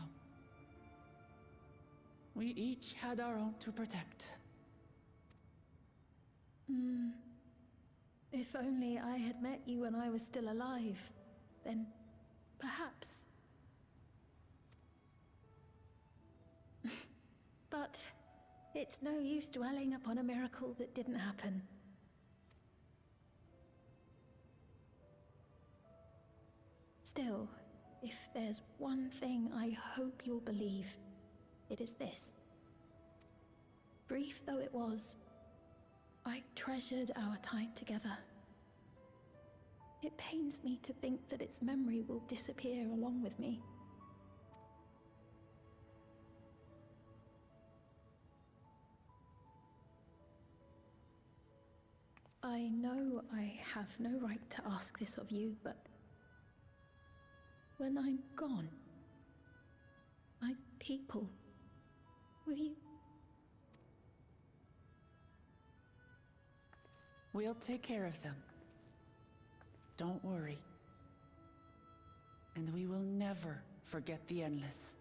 We each had our own to protect. If only I had met you when I was still alive, then perhaps. But it's no use dwelling upon a miracle that didn't happen. Still, if there's one thing I hope you'll believe, it is this. Brief though it was, I treasured our time together. It pains me to think that its memory will disappear along with me. I know I have no right to ask this of you, but when I'm gone, my people, will you? We'll take care of them. Don't worry. And we will never forget the Endless.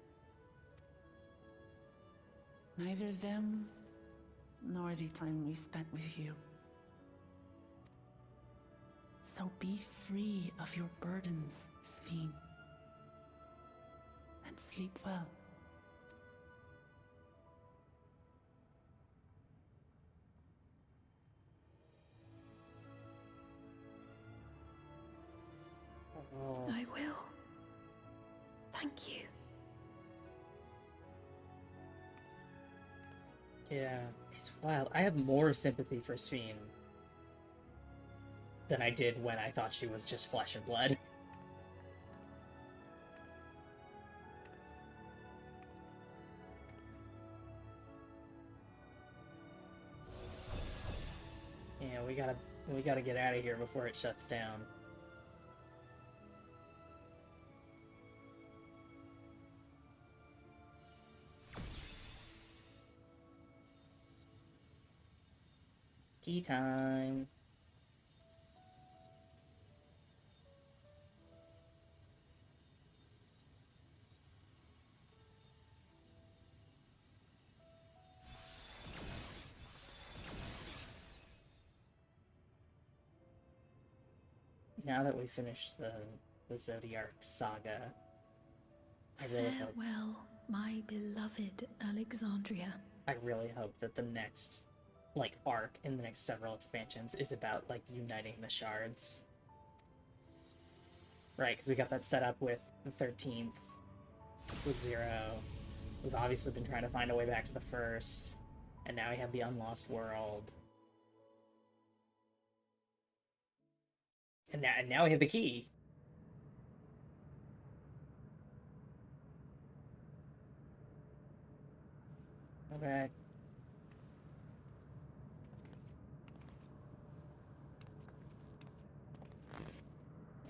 Neither them, nor the time we spent with you. So be free of your burdens, Sphene. And sleep well. Oh. I will. Thank you. Yeah, it's wild. I have more sympathy for Sphene than I did when I thought she was just flesh and blood. Yeah, we gotta get out of here before it shuts down. Key time. Now that we finished the Zodiark saga, I really hope... Farewell, my beloved Alexandria. I really hope that the next, like, arc in the next several expansions is about, like, uniting the shards. Right, because we got that set up with the 13th, with Zero. We've obviously been trying to find a way back to the first, and now we have the Unlost World. And now we have the key. Go back.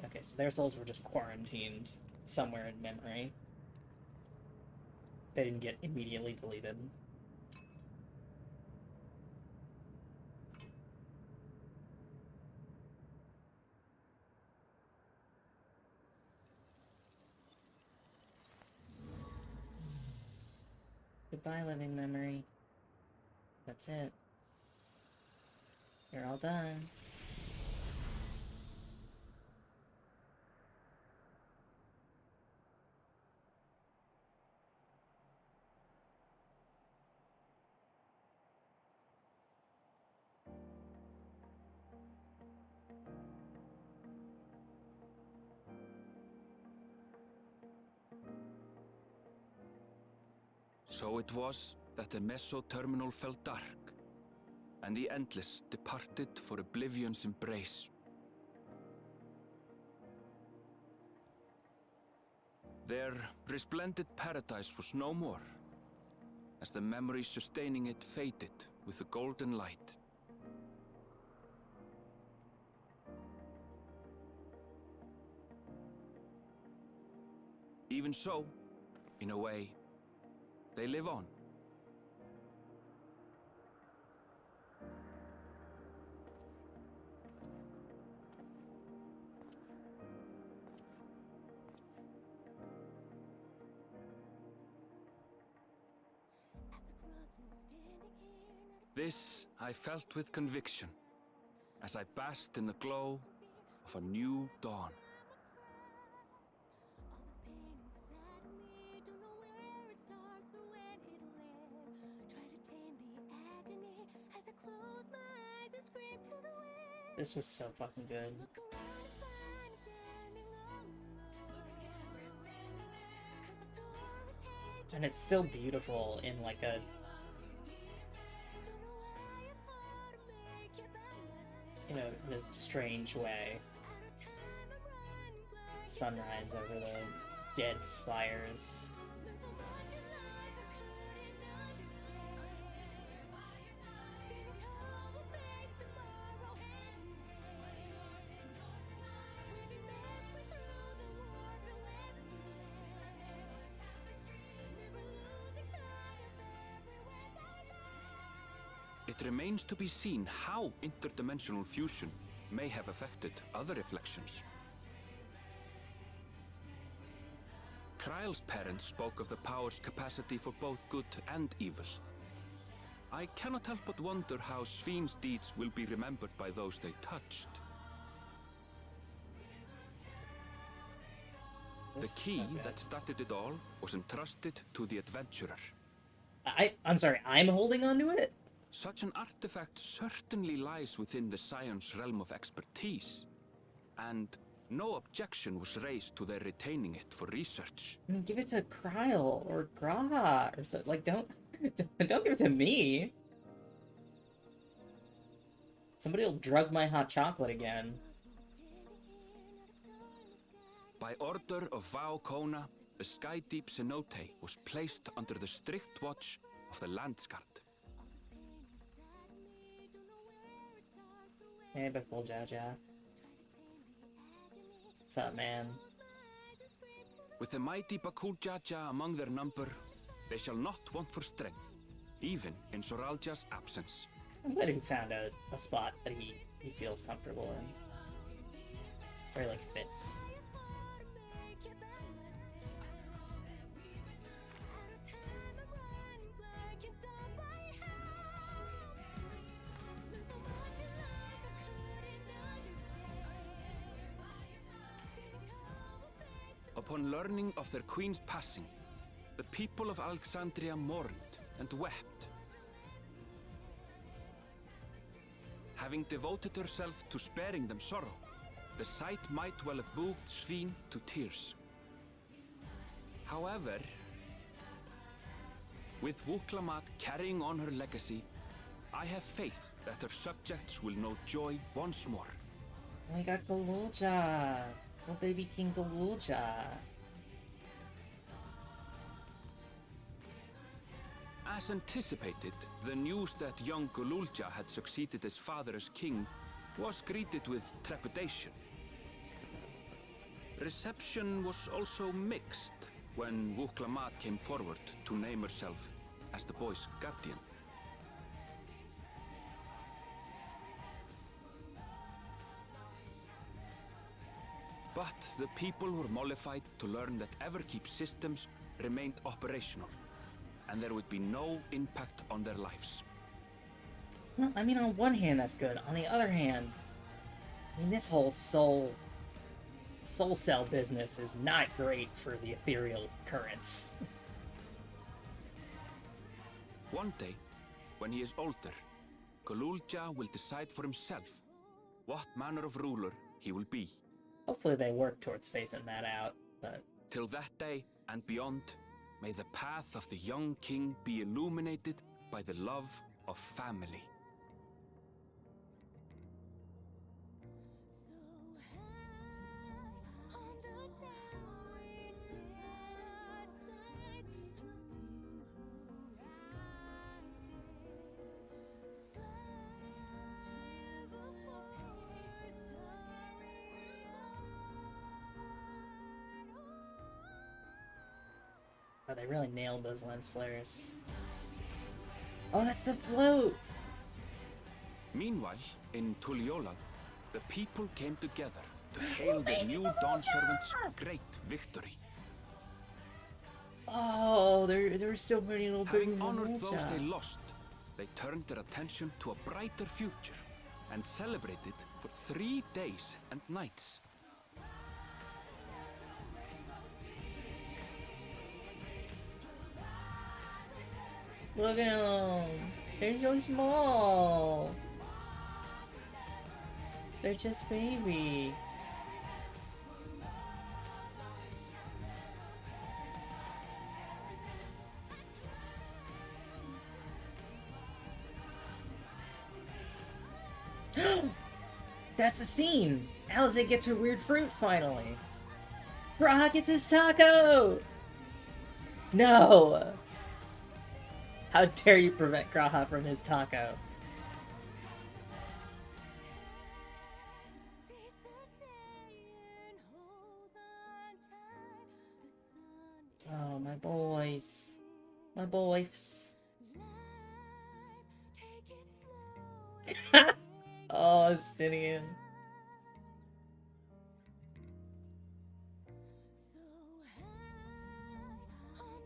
Okay, so their souls were just quarantined somewhere in memory. They didn't get immediately deleted. Goodbye, living memory. That's it. You're all done. So it was that the Meso-terminal fell dark, and the Endless departed for Oblivion's embrace. Their resplendent paradise was no more, as the memory sustaining it faded with the golden light. Even so, in a way, they live on. This I felt with conviction, as I basked in the glow of a new dawn. This was so fucking good. And it's still beautiful in like a in a strange way. Sunrise over the dead spires. It remains to be seen how interdimensional fusion may have affected other reflections. Kryle's parents spoke of the power's capacity for both good and evil. I cannot help but wonder how Sphyn's deeds will be remembered by those they touched. The key that started it all was entrusted to the adventurer. I'm sorry, I'm holding on to it? Such an artifact certainly lies within the Scion's realm of expertise, and no objection was raised to their retaining it for research. I mean, give it to Kryle or Gra or something. Like, don't give it to me. Somebody will drug my hot chocolate again. By order of Vao Kona, the Skydeep cenote was placed under the strict watch of the Landsguard. Hey, Bipul Jaja. What's up, man? With the mighty Bakul Jaja among their number, they shall not want for strength, even in Soralja's absence. I'm glad he found a spot that he feels comfortable in. Or, like, fits. Upon learning of their queen's passing, the people of Alexandria mourned and wept. Having devoted herself to sparing them sorrow, the sight might well have moved Sphyn to tears. However, with Wuklamat carrying on her legacy, I have faith that her subjects will know joy once more. Oh, we got Galulja! Oh, baby King Galulja! As anticipated, the news that young Galulja had succeeded his father as king was greeted with trepidation. Reception was also mixed when Wuklamat came forward to name herself as the boy's guardian. But the people were mollified to learn that Everkeep systems remained operational, and there would be no impact on their lives. Well, I mean, on one hand, that's good. On the other hand, I mean, this whole soul cell business is not great for the ethereal currents. One day, when he is older, Galulja will decide for himself what manner of ruler he will be. Hopefully they work towards phasing that out, but... Till that day and beyond, may the path of the young king be illuminated by the love of family. they really nailed those lens flares. Oh, that's the float! Meanwhile, in Tuliyola, the people came together to hail the new Dawn Servant's great victory. Oh, there were so many little baby Having honored those they Momocha. lost, they turned their attention to a brighter future and celebrated for 3 days and nights. Look at them! They're so small! They're just baby. That's the scene! Alize gets her weird fruit finally! Grawha gets his taco! No! How dare you prevent Grawha from his taco? Oh, my boys. My boys. Oh, Stinian.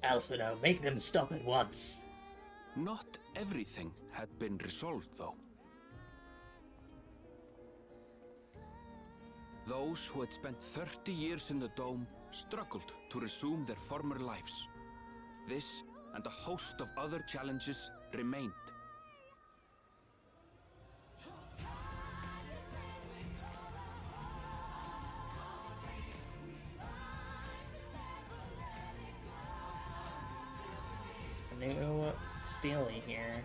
Alphino, make them stop at once. Not everything had been resolved, though. Those who had spent 30 years in the Dome struggled to resume their former lives. This and a host of other challenges remained. New Steely here.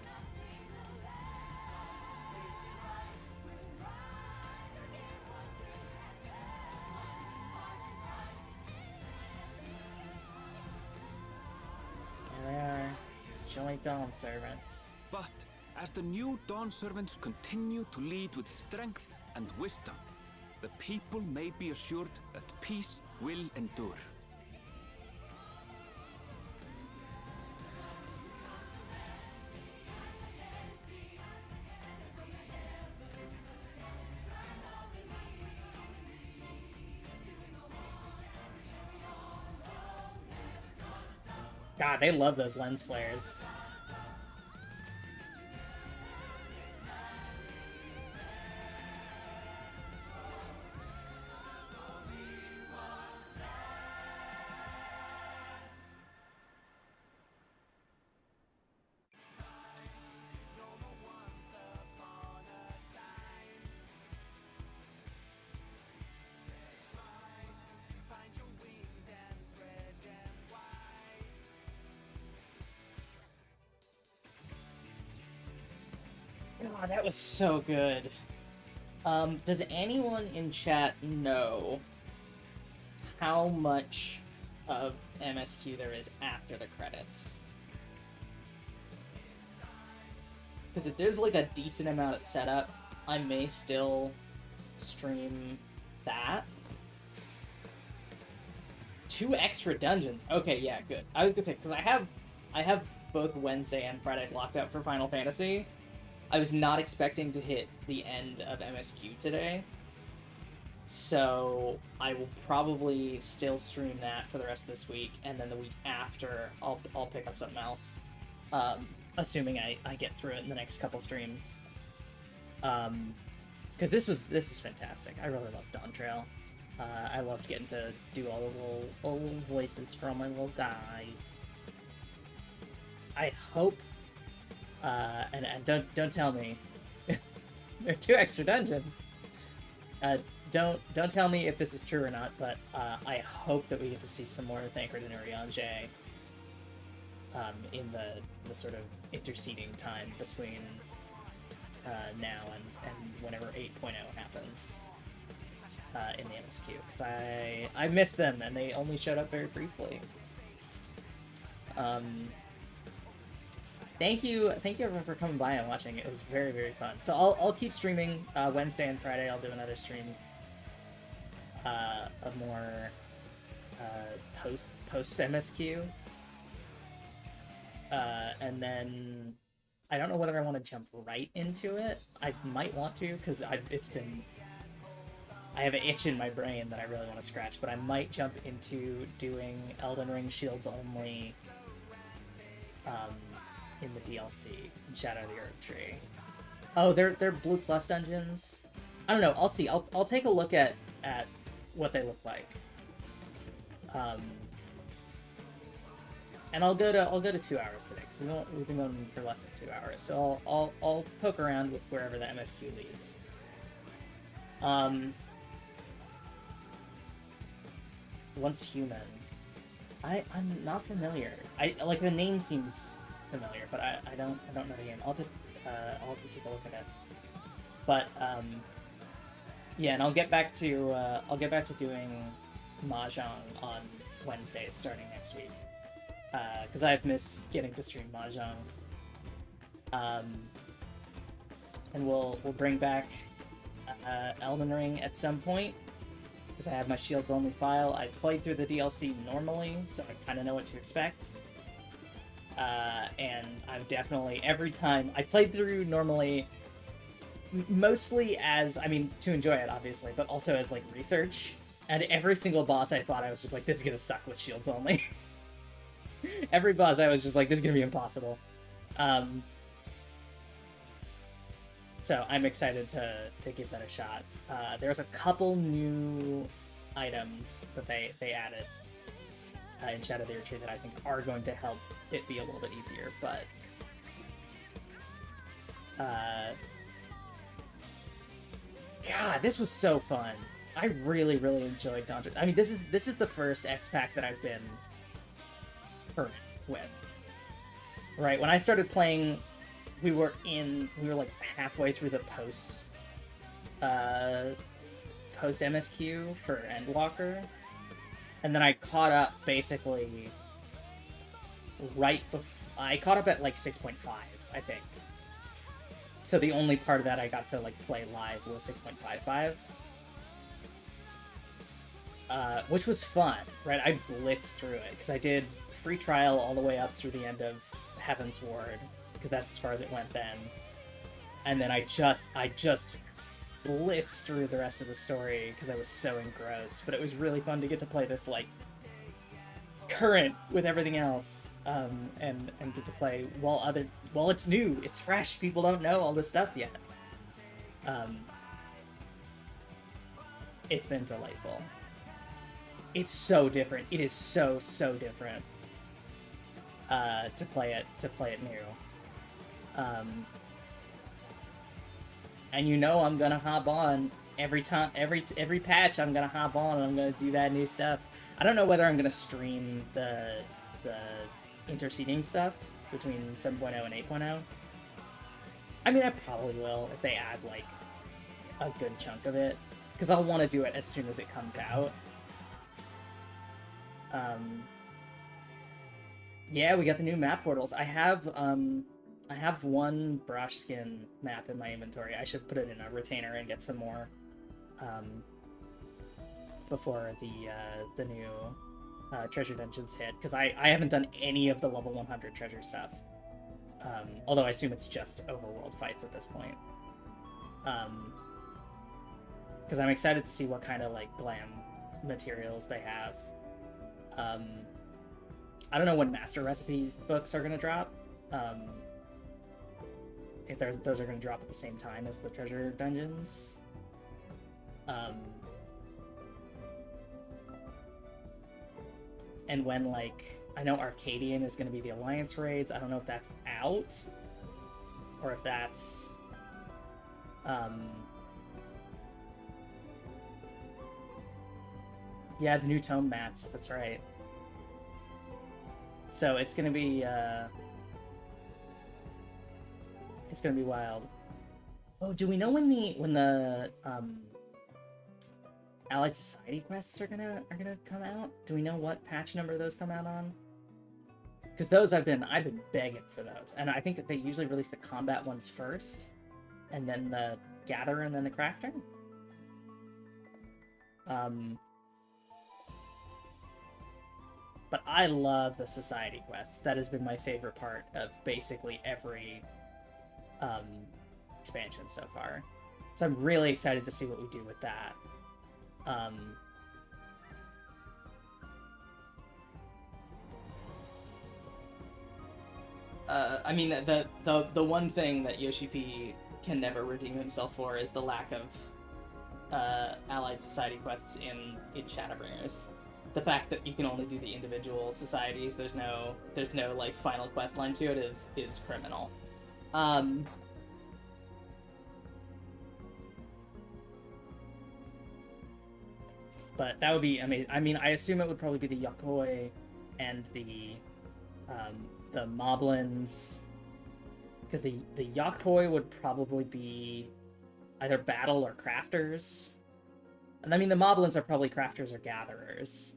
There they are. It's joint Dawn Servants. But as the new Dawn Servants continue to lead with strength and wisdom, the people may be assured that peace will endure. God, they love those lens flares. God, that was so good. Does anyone in chat know how much of MSQ there is after the credits? Because if there's like a decent amount of setup, I may still stream that. 2 extra dungeons. Okay, yeah, good. I was gonna say, because I have both Wednesday and Friday blocked out for Final Fantasy. I was not expecting to hit the end of MSQ today, so I will probably still stream that for the rest of this week, and then the week after I'll pick up something else, assuming I get through it in the next couple streams. Because this is fantastic. I really love Dawntrail. I loved getting to do all the little voices for all my little guys. I hope. And don't tell me there are 2 extra dungeons. Don't tell me if this is true or not, but I hope that we get to see some more Thancred and Urianger in the sort of interceding time between now and whenever 8.0 happens in the MSQ, because I missed them and they only showed up very briefly. Thank you everyone for coming by and watching. It was very, very fun. So I'll keep streaming Wednesday and Friday. I'll do another stream of more post MSQ. And then I don't know whether I want to jump right into it. I might want to, because I have an itch in my brain that I really want to scratch, but I might jump into doing Elden Ring Shields only in the DLC, in Shadow of the Earth Tree. Oh, they're Blue Plus dungeons? I don't know, I'll see. I'll take a look at what they look like. And I'll go to 2 hours today, because we've been going for less than 2 hours. So I'll poke around with wherever the MSQ leads. Once Human. I'm not familiar. I like the name seems familiar, but I don't know the game. I'll have to take a look at it. But yeah, and I'll get back to doing Mahjong on Wednesdays starting next week. Because I've missed getting to stream Mahjong. And we'll bring back Elden Ring at some point, because I have my Shields only file. I played through the DLC normally, so I kind of know what to expect. And I've definitely, every time I played through normally, mostly as, I mean, to enjoy it obviously, but also as like research. And every single boss I fought, I was just like, this is gonna suck with Shields only. Every boss I was just like, this is gonna be impossible. So I'm excited to give that a shot. There's a couple new items that they added in Shadow of the Earth Tree that I think are going to help it be a little bit easier, but God, this was so fun. I really, really enjoyed Dawntrail. I mean, this is the first X-Pack that I've been current with. Right, when I started playing, we were like halfway through the post MSQ for Endwalker, and then I caught up basically right before. I caught up at like 6.5, I think. So the only part of that I got to like play live was 6.55. Which was fun, right? I blitzed through it, because I did free trial all the way up through the end of Heaven's Ward, because that's as far as it went then. And then I just blitzed through the rest of the story, because I was so engrossed. But it was really fun to get to play this, like, current with everything else, and get to play while it's new, it's fresh, people don't know all this stuff yet. It's been delightful. It's so different. It is so different to play it new. And you know I'm gonna hop on every time, every patch. I'm gonna hop on and I'm gonna do that new stuff. I don't know whether I'm gonna stream the interceding stuff between 7.0 and 8.0. I mean, I probably will if they add like a good chunk of it, because I'll want to do it as soon as it comes out. Yeah, we got the new map portals. I have one brush skin map in my inventory. I should put it in a retainer and get some more before the new treasure dungeons hit, because I haven't done any of the level 100 treasure stuff. Although I assume it's just overworld fights at this point. Because I'm excited to see what kind of like glam materials they have. I don't know when master recipe books are going to drop. If those are going to drop at the same time as the treasure dungeons. And when, like, I know Arcadian is going to be the Alliance raids. I don't know if that's out or if that's yeah, the new tome mats, that's right. So it's gonna be wild. Oh, do we know when the Allied Society quests are gonna come out? Do we know what patch number those come out on? Because those I've been begging for those, and I think that they usually release the combat ones first, and then the Gatherer, and then the Crafter. But I love the society quests. That has been my favorite part of basically every expansion so far. So I'm really excited to see what we do with that. I mean, the one thing that Yoshi P can never redeem himself for is the lack of allied society quests in Shadowbringers. The fact that you can only do the individual societies, there's no like final quest line to it is criminal. But that would be amazing. I mean, I assume it would probably be the Yakoi and the Moblins, because the Yakoi would probably be either battle or crafters. And I mean, the Moblins are probably crafters or gatherers.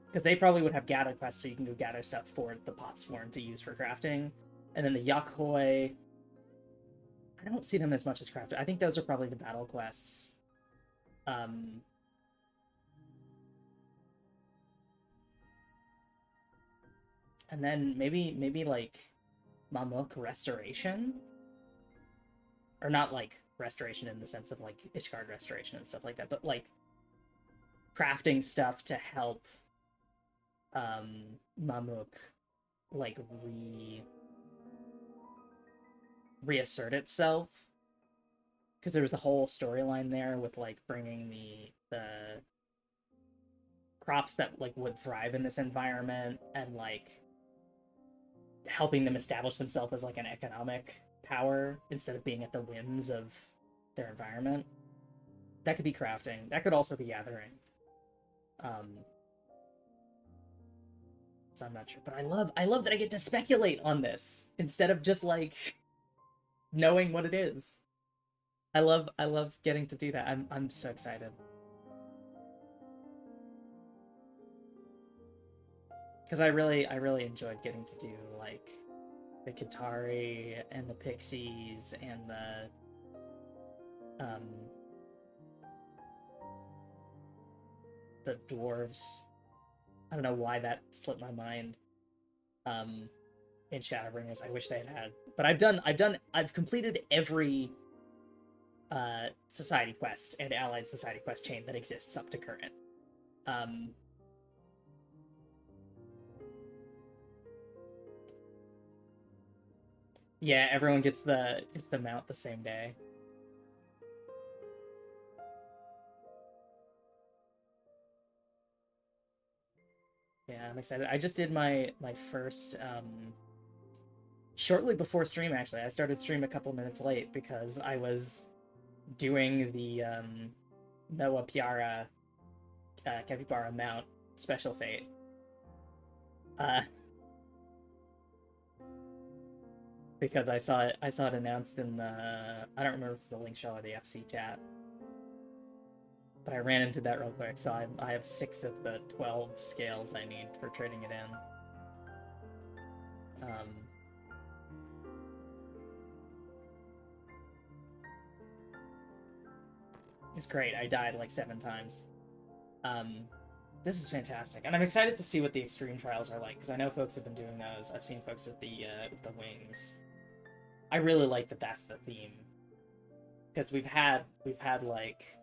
Because they probably would have gather quests, so you can go gather stuff for the Potsworn to use for crafting. And then the Yakoi, I don't see them as much as crafters. I think those are probably the battle quests. And then maybe like Mamuk Restoration? Or not like restoration in the sense of like Ishgard Restoration and stuff like that, but like crafting stuff to help Mamuk like reassert itself, because there was the whole storyline there with like bringing the crops that like would thrive in this environment and like helping them establish themselves as like an economic power instead of being at the whims of their environment. That could be crafting. That could also be gathering. So I'm not sure, but I love that I get to speculate on this instead of just like knowing what it is. I love getting to do that. I'm so excited. Because I really enjoyed getting to do like the Kitari and the Pixies and the dwarves. I don't know why that slipped my mind. In Shadowbringers, I wish they had. But I've completed every society quest and allied society quest chain that exists up to current. Yeah, everyone gets the mount the same day. Yeah, I'm excited. I just did my first shortly before stream, actually. I started stream a couple minutes late because I was doing the Noah Piara Capybara mount special fate. Because I saw it announced in the, I don't remember if it's the link show or the FC chat. But I ran into that real quick, so I have 6 of the 12 scales I need for trading it in. It's great. I died like 7 times. This is fantastic, and I'm excited to see what the extreme trials are like, because I know folks have been doing those. I've seen folks with the wings. I really like that that's the theme, because we've had like,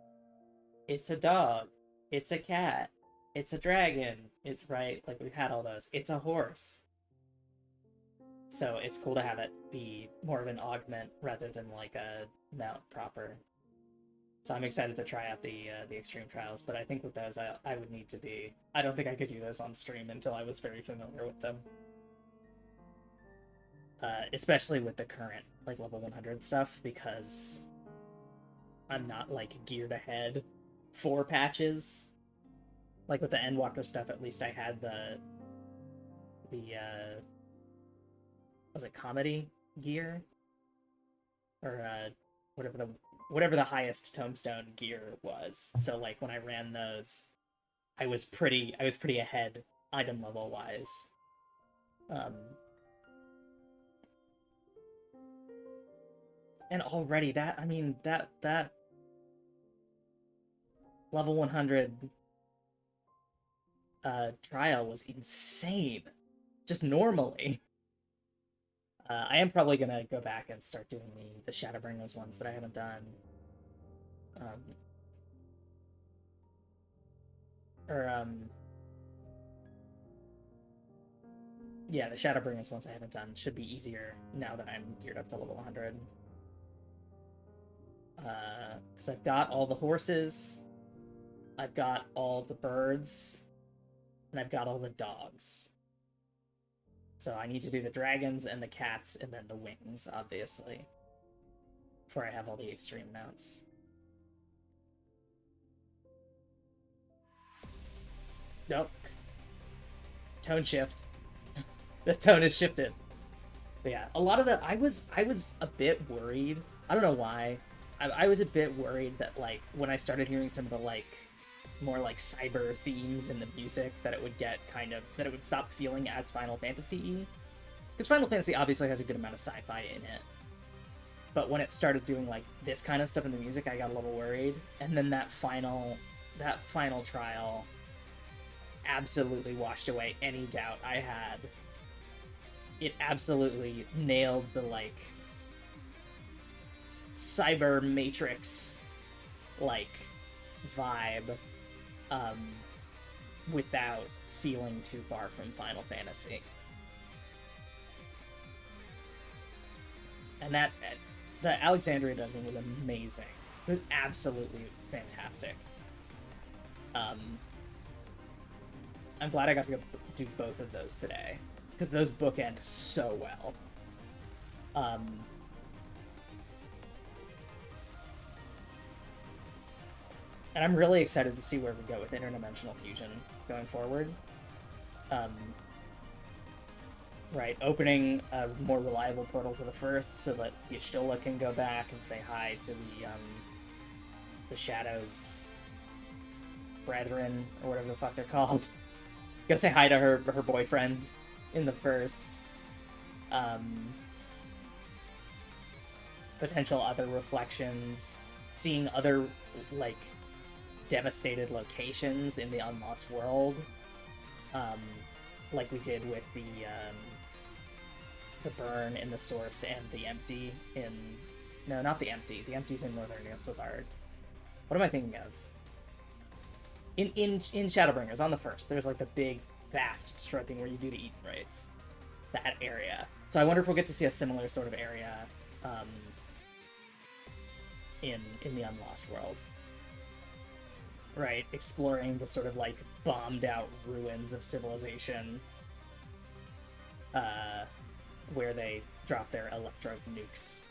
it's a dog, it's a cat, it's a dragon, it's right, like we've had all those. It's a horse. So it's cool to have it be more of an augment rather than like a mount proper. So I'm excited to try out the extreme trials, but I think with those I would need to be, I don't think I could do those on stream until I was very familiar with them. Especially with the current like level 100 stuff, because I'm not like geared ahead 4 patches. Like with the Endwalker stuff, at least I had the was it comedy gear? Or whatever the highest tombstone gear was. So like when I ran those, I was pretty ahead item level wise. And already that, I mean, that level 100 trial was insane. Just normally. I am probably gonna go back and start doing the Shadowbringers ones that I haven't done. Yeah, the Shadowbringers ones I haven't done should be easier now that I'm geared up to level 100. Because I've got all the horses, I've got all the birds, and I've got all the dogs. So I need to do the dragons and the cats and then the wings, obviously, before I have all the extreme mounts. Nope. Tone shift. The tone has shifted. But yeah, a lot of the... I was a bit worried. I don't know why. I was a bit worried that, like, when I started hearing some of the, like, more, like, cyber themes in the music, that it would get kind of... that it would stop feeling as Final Fantasy-y. Because Final Fantasy obviously has a good amount of sci-fi in it. But when it started doing, like, this kind of stuff in the music, I got a little worried. And then that final trial absolutely washed away any doubt I had. It absolutely nailed the, like, cyber matrix, like, vibe, without feeling too far from Final Fantasy. And that, the Alexandria dungeon was amazing. It was absolutely fantastic. I'm glad I got to go do both of those today, because those bookend so well. And I'm really excited to see where we go with interdimensional fusion going forward. Right, opening a more reliable portal to the first so that Y'shtola can go back and say hi to the Shadows brethren, or whatever the fuck they're called. Go say hi to her boyfriend in the first. Potential other reflections, seeing other, like, devastated locations in the Unlost World, like we did with the Burn in the Source and the Empty in... No, not the Empty. The Empty's in Northern Nilfgaard. What am I thinking of? In Shadowbringers, on the first, there's, like, the big, vast destroy thing where you do the Eden raids. That area. So I wonder if we'll get to see a similar sort of area in the Unlost World. Right, exploring the sort of, like, bombed-out ruins of civilization, where they drop their electro nukes.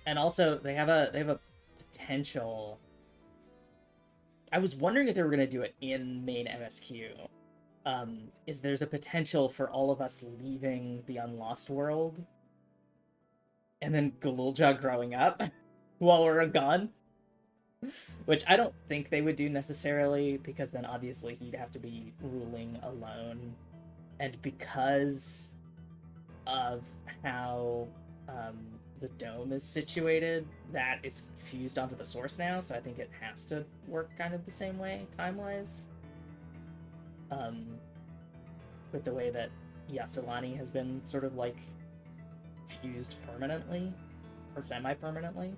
And also, they have a potential... I was wondering if they were going to do it in main MSQ. There's a potential for all of us leaving the Unlost World, and then Galulja growing up while we're gone. Which I don't think they would do necessarily, because then obviously he'd have to be ruling alone. And because of how the dome is situated, that is fused onto the source now, so I think it has to work kind of the same way, time-wise. With the way that Yasulani has been sort of, like, fused permanently, or semi-permanently.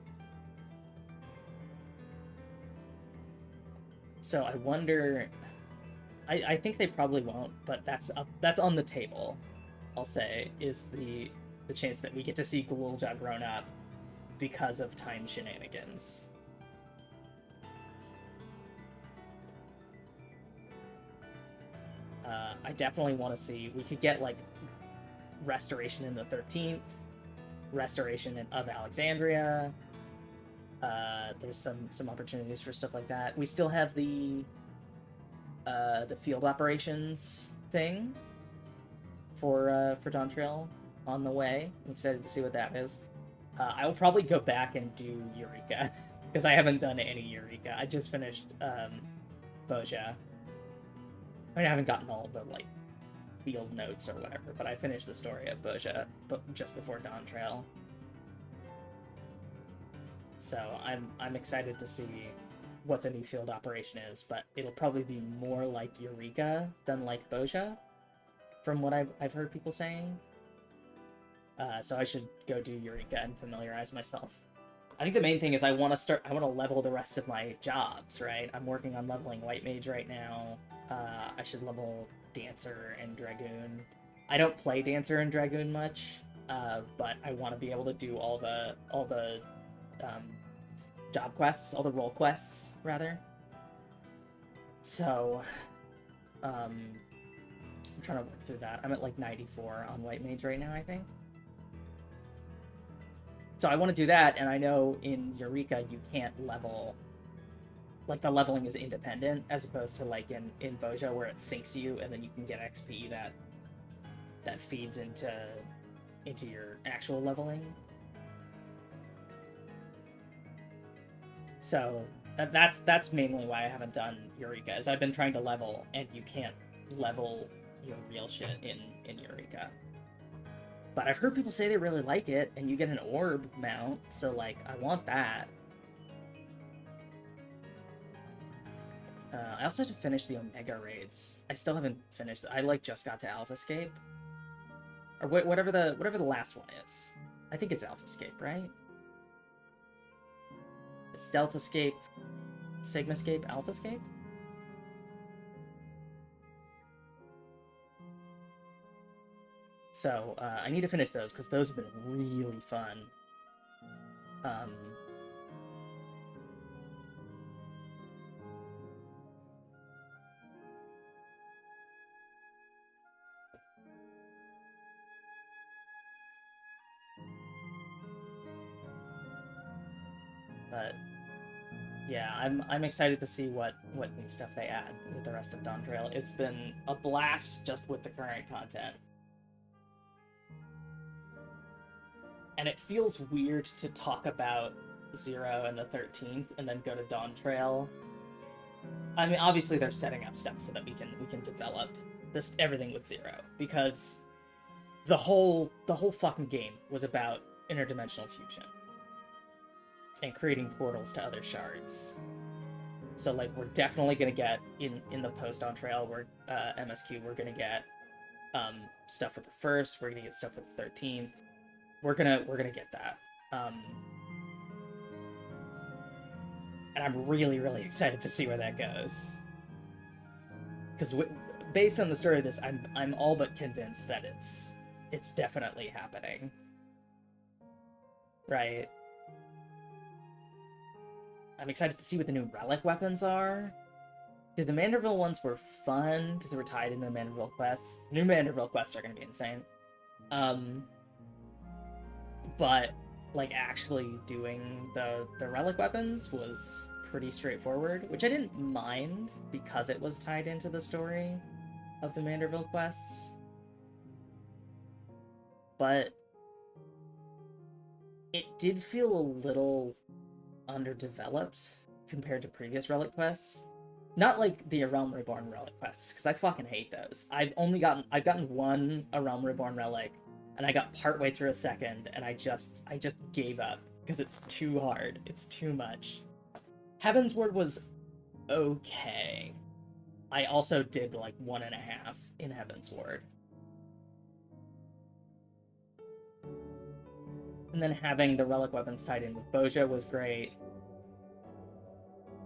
So I wonder... I think they probably won't, but that's on the table, I'll say, is the chance that we get to see Galulja grown up because of time shenanigans. I definitely want to see... We could get, like, restoration in the 13th, restoration of Alexandria. There's some opportunities for stuff like that. We still have the field operations thing for Dawntrail on the way. I'm excited to see what that is. I will probably go back and do Eureka, because I haven't done any Eureka. I just finished Boja. I mean, I haven't gotten all the, like, field notes or whatever, but I finished the story of Boja just before Dawntrail. So I'm excited to see what the new field operation is, but it'll probably be more like Eureka than like Boja, from what I've heard people saying. So I should go do Eureka and familiarize myself. I think the main thing is I want to level the rest of my jobs, right? I'm working on leveling White Mage right now. I should level Dancer and Dragoon. I don't play Dancer and Dragoon much, but I want to be able to do all the job quests, all the role quests, rather. So, I'm trying to work through that. I'm at like 94 on White Mage right now, I think. So I want to do that, and I know in Eureka you can't level, like the leveling is independent, as opposed to like in Boja where it syncs you, and then you can get XP that feeds into your actual leveling. So that's mainly why I haven't done Eureka, is I've been trying to level, and you can't level your real shit in Eureka. But I've heard people say they really like it, and you get an orb mount, so, like, I want that. I also have to finish the Omega raids. I still haven't finished. I, like, just got to Alphascape. Or whatever the last one is. I think it's Alphascape, right? It's Deltascape, Sigmascape, Alphascape? So, I need to finish those, because those have been really fun. But, yeah, I'm excited to see what new stuff they add with the rest of Dawntrail. It's been a blast just with the current content. And it feels weird to talk about 0 and the 13th and then go to Dawntrail. I mean, obviously they're setting up stuff so that we can develop everything with 0, because the whole fucking game was about interdimensional fusion and creating portals to other shards. So like we're definitely gonna get in the post Dawntrail, we're MSQ, we're gonna get stuff with the 1st, we're gonna get stuff with the 13th. We're gonna get that, and I'm really excited to see where that goes. Because based on the story of this, I'm all but convinced that it's definitely happening, right? I'm excited to see what the new relic weapons are, because the Manderville ones were fun because they were tied into the Manderville quests. The new Manderville quests are gonna be insane. But, like, actually doing the relic weapons was pretty straightforward, which I didn't mind because it was tied into the story of the Manderville quests. But it did feel a little underdeveloped compared to previous relic quests. Not like the A Realm Reborn relic quests, because I fucking hate those. I've gotten one A Realm Reborn relic, and I got partway through a second, and I just gave up, because it's too hard. It's too much. Heavensward was okay. I also did, like, 1.5 in Heavensward. And then having the relic weapons tied in with Boja was great.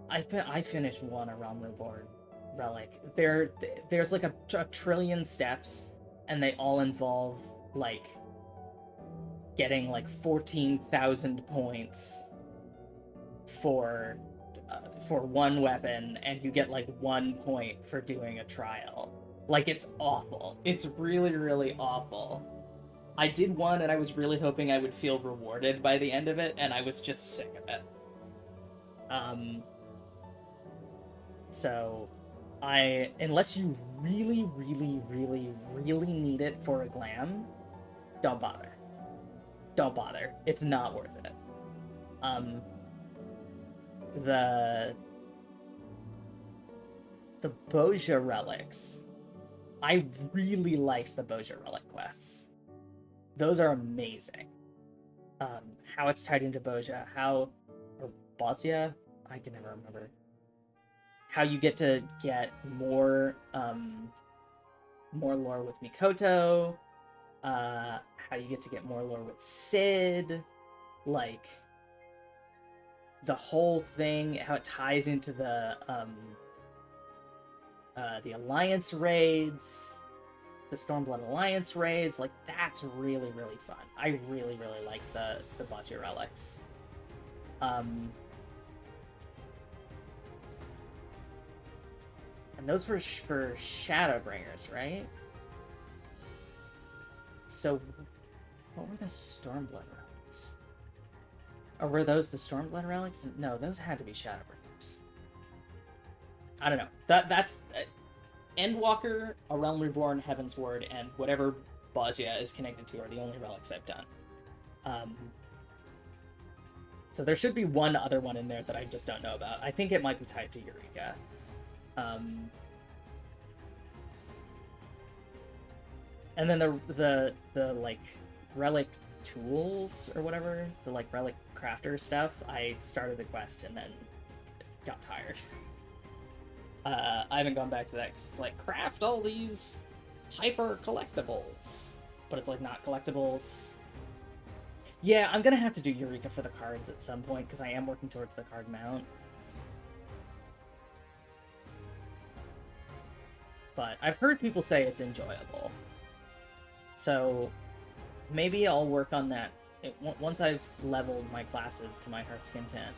I finished one A Realm Reborn relic. There's, like, a trillion steps, and they all involve, like, getting like 14,000 points for one weapon, and you get like 1 point for doing a trial. Like, it's awful. It's really awful. I did one, and I was really hoping I would feel rewarded by the end of it, and I was just sick of it. So unless you really need it for a glam, don't bother. Don't bother. It's not worth it. The Boja relics. I really liked the Boja relic quests. Those are amazing. How it's tied into Boja, or Bosnia? I can never remember. how you get to get more lore with Mikoto, how you get to get more lore with Sid, like the whole thing, how it ties into the Alliance raids, the Stormblood Alliance raids. Like, that's really, really fun. I really, really like the Bossia relics. And those were for Shadowbringers, right? So, what were the Stormblood relics? Or were those the Stormblood relics? No, those had to be Shadowbringers. I don't know. That's Endwalker, A Realm Reborn, Heaven's Word, and whatever Bossia is connected to are the only relics I've done. So there should be one other one in there that I just don't know about. I think it might be tied to Eureka. And then the like relic tools or whatever, the like relic crafter stuff, I started the quest and then got tired. I haven't gone back to that because it's like, craft all these hyper collectibles, but it's like not collectibles. Yeah, I'm gonna have to do Eureka for the cards at some point because I am working towards the card mount. But I've heard people say it's enjoyable. So maybe I'll work on that once I've leveled my classes to my heart's content.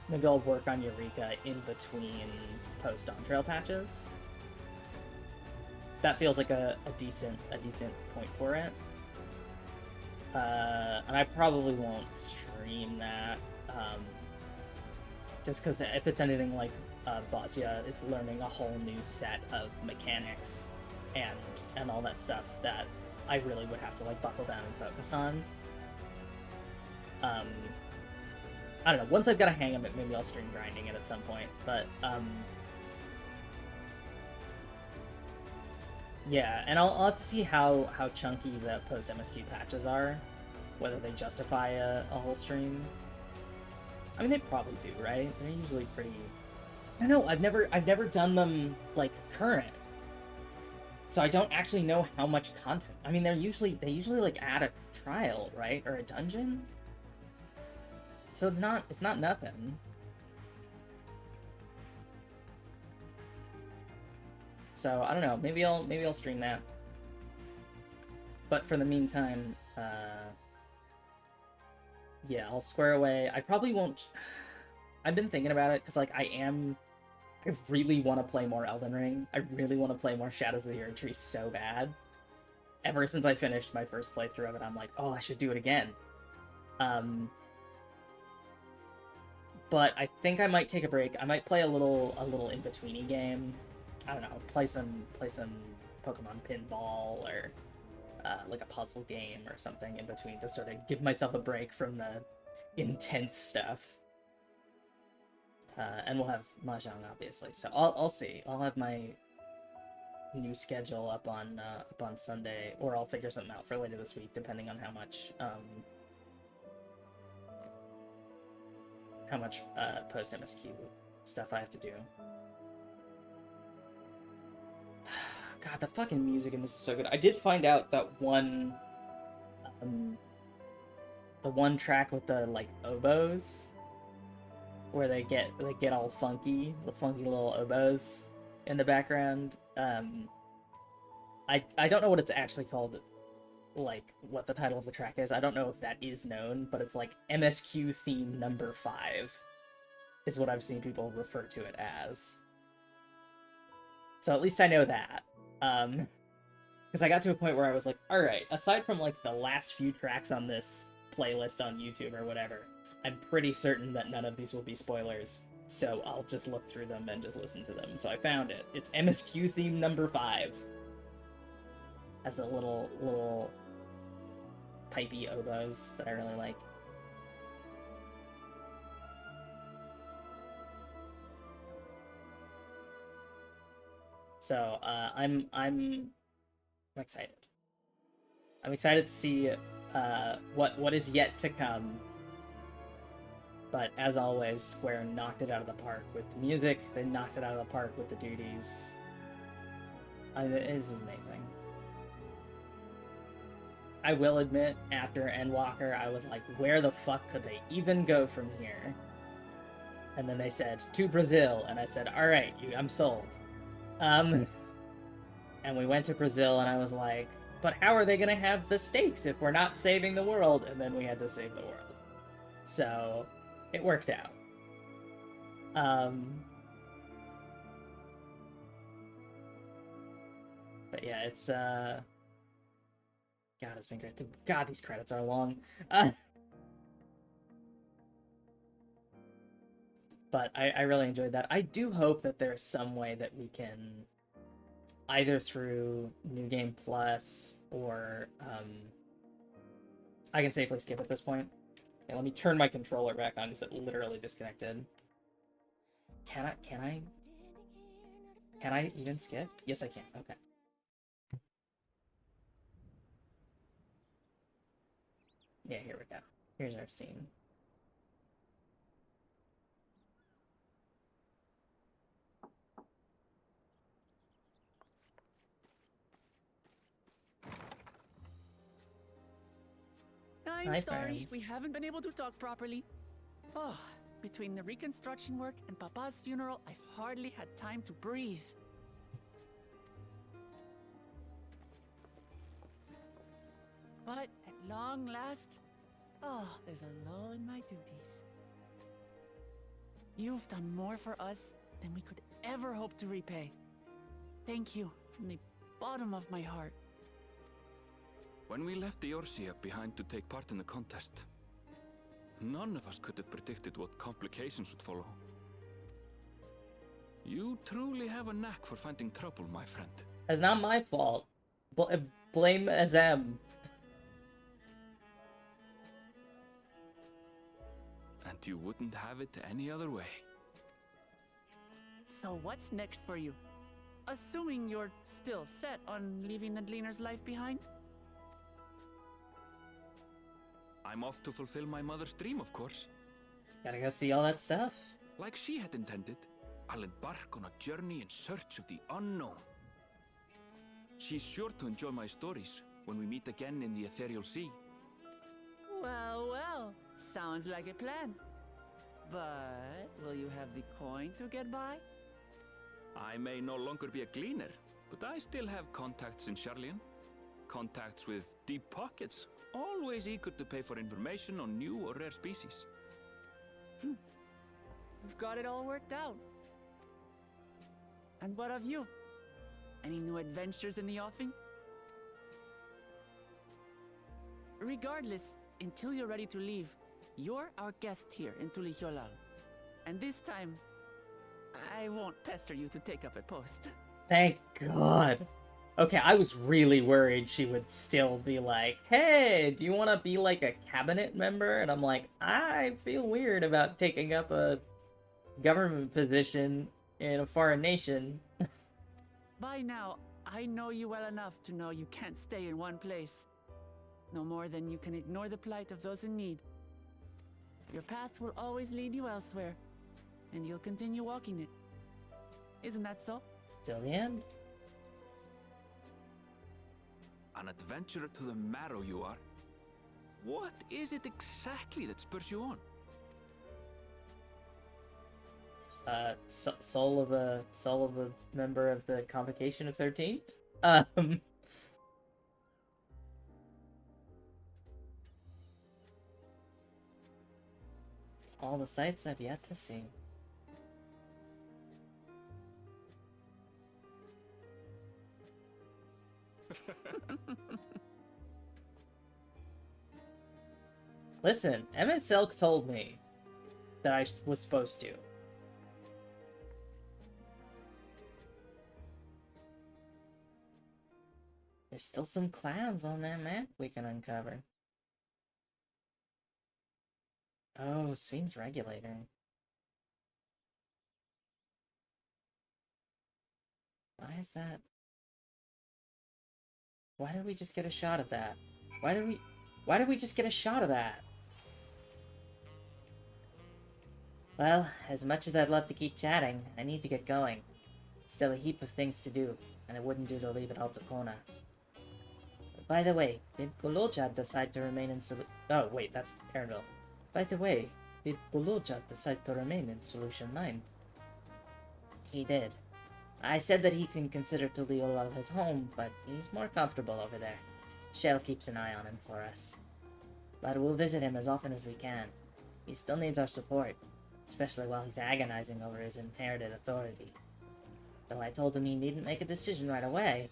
Maybe I'll work on Eureka in between post Dawntrail patches. That feels like a decent point for it. And I probably won't stream that, just because if it's anything like Bossia, it's learning a whole new set of mechanics and all that stuff that I really would have to like buckle down and focus on. I don't know, once I've got a hang of it, maybe I'll stream grinding it at some point, but yeah, and I'll have to see how chunky the post-MSQ patches are, whether they justify a whole stream. I mean, they probably do, right? They're usually pretty... I don't know, I've never done them, like, current. So I don't actually know how much content. I mean, they usually like add a trial, right? Or a dungeon? So it's not nothing. So I don't know, maybe I'll stream that. But for the meantime, yeah, I'll square away. I probably won't. I've been thinking about it because like I really want to play more Elden Ring. I really want to play more Shadows of the Erdtree so bad. Ever since I finished my first playthrough of it, I'm like, oh, I should do it again. But I think I might take a break. I might play a little in-betweeny game. I don't know, play some Pokemon Pinball or like a puzzle game or something in between to sort of give myself a break from the intense stuff. And we'll have Mahjong, obviously. So I'll see. I'll have my new schedule up on Sunday, or I'll figure something out for later this week, depending on how much post MSQ stuff I have to do. God, the fucking music in this is so good. I did find out that the one track with the like oboes, where they get all funky, the funky little oboes in the background. I don't know what it's actually called, like what the title of the track is. I don't know if that is known, but it's like MSQ theme number 5 is what I've seen people refer to it as. So at least I know that. Because I got to a point where I was like, alright, aside from like the last few tracks on this playlist on YouTube or whatever, I'm pretty certain that none of these will be spoilers, so I'll just look through them and just listen to them. So I found it. It's MSQ theme number 5. Has the little pipey oboes that I really like. So I'm excited. I'm excited to see what is yet to come But as always, Square knocked it out of the park with the music. They knocked it out of the park with the duties. It is amazing. I will admit, after Endwalker, I was like, where the fuck could they even go from here? And then they said, to Brazil, and I said, alright, I'm sold. And we went to Brazil, and I was like, but how are they gonna have the stakes if we're not saving the world? And then we had to save the world. So, it worked out. But yeah, it's, God, it's been great. God, these credits are long. But I really enjoyed that. I do hope that there's some way that we can, either through New Game Plus or, I can safely skip at this point. Okay, let me turn my controller back on because it literally disconnected. Can I even skip? Yes, I can. Okay. Yeah, here we go. Here's our scene. I'm Hi, sorry, friends. we haven't been able to talk properly. Oh, between the reconstruction work and Papa's funeral, I've hardly had time to breathe. But at long last, there's a lull in my duties. You've done more for us than we could ever hope to repay. Thank you from the bottom of my heart. When we left the Eorzea behind to take part in the contest, none of us could have predicted what complications would follow. You truly have a knack for finding trouble, my friend. It's not my fault. Blame SM. And you wouldn't have it any other way. So what's next for you? Assuming you're still set on leaving the Gleaner's life behind? I'm off to fulfill my mother's dream, of course. Gotta go see all that stuff. Like she had intended, I'll embark on a journey in search of the unknown. She's sure to enjoy my stories when we meet again in the ethereal sea. Well, well, sounds like a plan. But will you have the coin to get by? I may no longer be a gleaner, but I still have contacts in Charlian. Contacts with deep pockets, always eager to pay for information on new or rare species. We've got it all worked out. And what of you? Any new adventures in the offing? Regardless, until you're ready to leave, you're our guest here in Tulihyolal. And this time, I won't pester you to take up a post. Thank God. Okay, I was really worried she would still be like, hey, do you want to be like a cabinet member? And I'm like, I feel weird about taking up a government position in a foreign nation. By now, I know you well enough to know you can't stay in one place. No more than you can ignore the plight of those in need. Your path will always lead you elsewhere, and you'll continue walking it. Isn't that so? Till the end. An adventurer to the marrow you are. What is it exactly that spurs you on? Soul of a member of the Convocation of 13. All the sights I've yet to see. Listen, Emmett Silk told me that I was supposed to. There's still some clans on that map we can uncover. Oh, Sveen's regulator. Why is that? Why did we just get a shot of that? Why did we just get a shot of that? Well, as much as I'd love to keep chatting, I need to get going. Still a heap of things to do, and it wouldn't do to leave it all to Kona. By the way, did Gulojad decide to remain in Oh, wait, that's Airville. By the way, did Gulojad decide to remain in Solution 9? He did. I said that he can consider Tuliolal his home, but he's more comfortable over there. Shell keeps an eye on him for us. But we'll visit him as often as we can. He still needs our support, especially while he's agonizing over his inherited authority. Though I told him he needn't make a decision right away,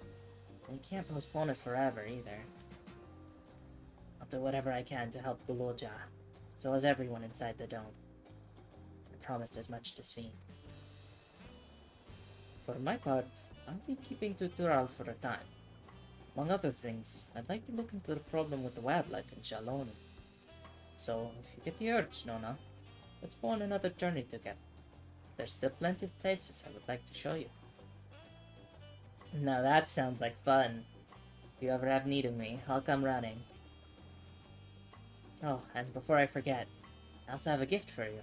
we can't postpone it forever either. I'll do whatever I can to help Guloja, as well as everyone inside the dome. I promised as much to Sven. For my part, I'll be keeping Tutural for a time. Among other things, I'd like to look into the problem with the wildlife in Shaloni. So, if you get the urge, Nona, let's go on another journey together. There's still plenty of places I would like to show you. Now that sounds like fun. If you ever have need of me, I'll come running. Oh, and before I forget, I also have a gift for you.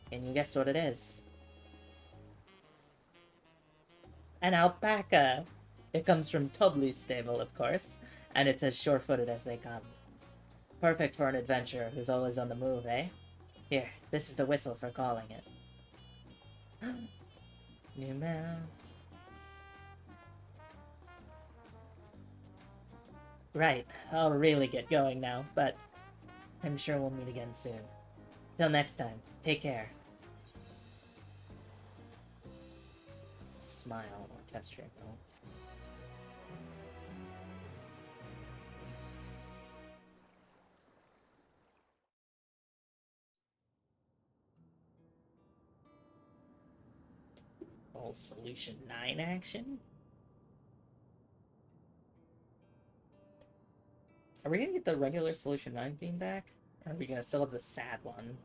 Can you guess what it is? An alpaca! It comes from Tubley's stable, of course, and it's as sure-footed as they come. Perfect for an adventurer who's always on the move, eh? Here, this is the whistle for calling it. New mount. Right, I'll really get going now, but I'm sure we'll meet again soon. Till next time, take care. Smile, orchestra. All Solution 9 action? Are we gonna get the regular Solution 9 theme back? Or are we gonna still have the sad one?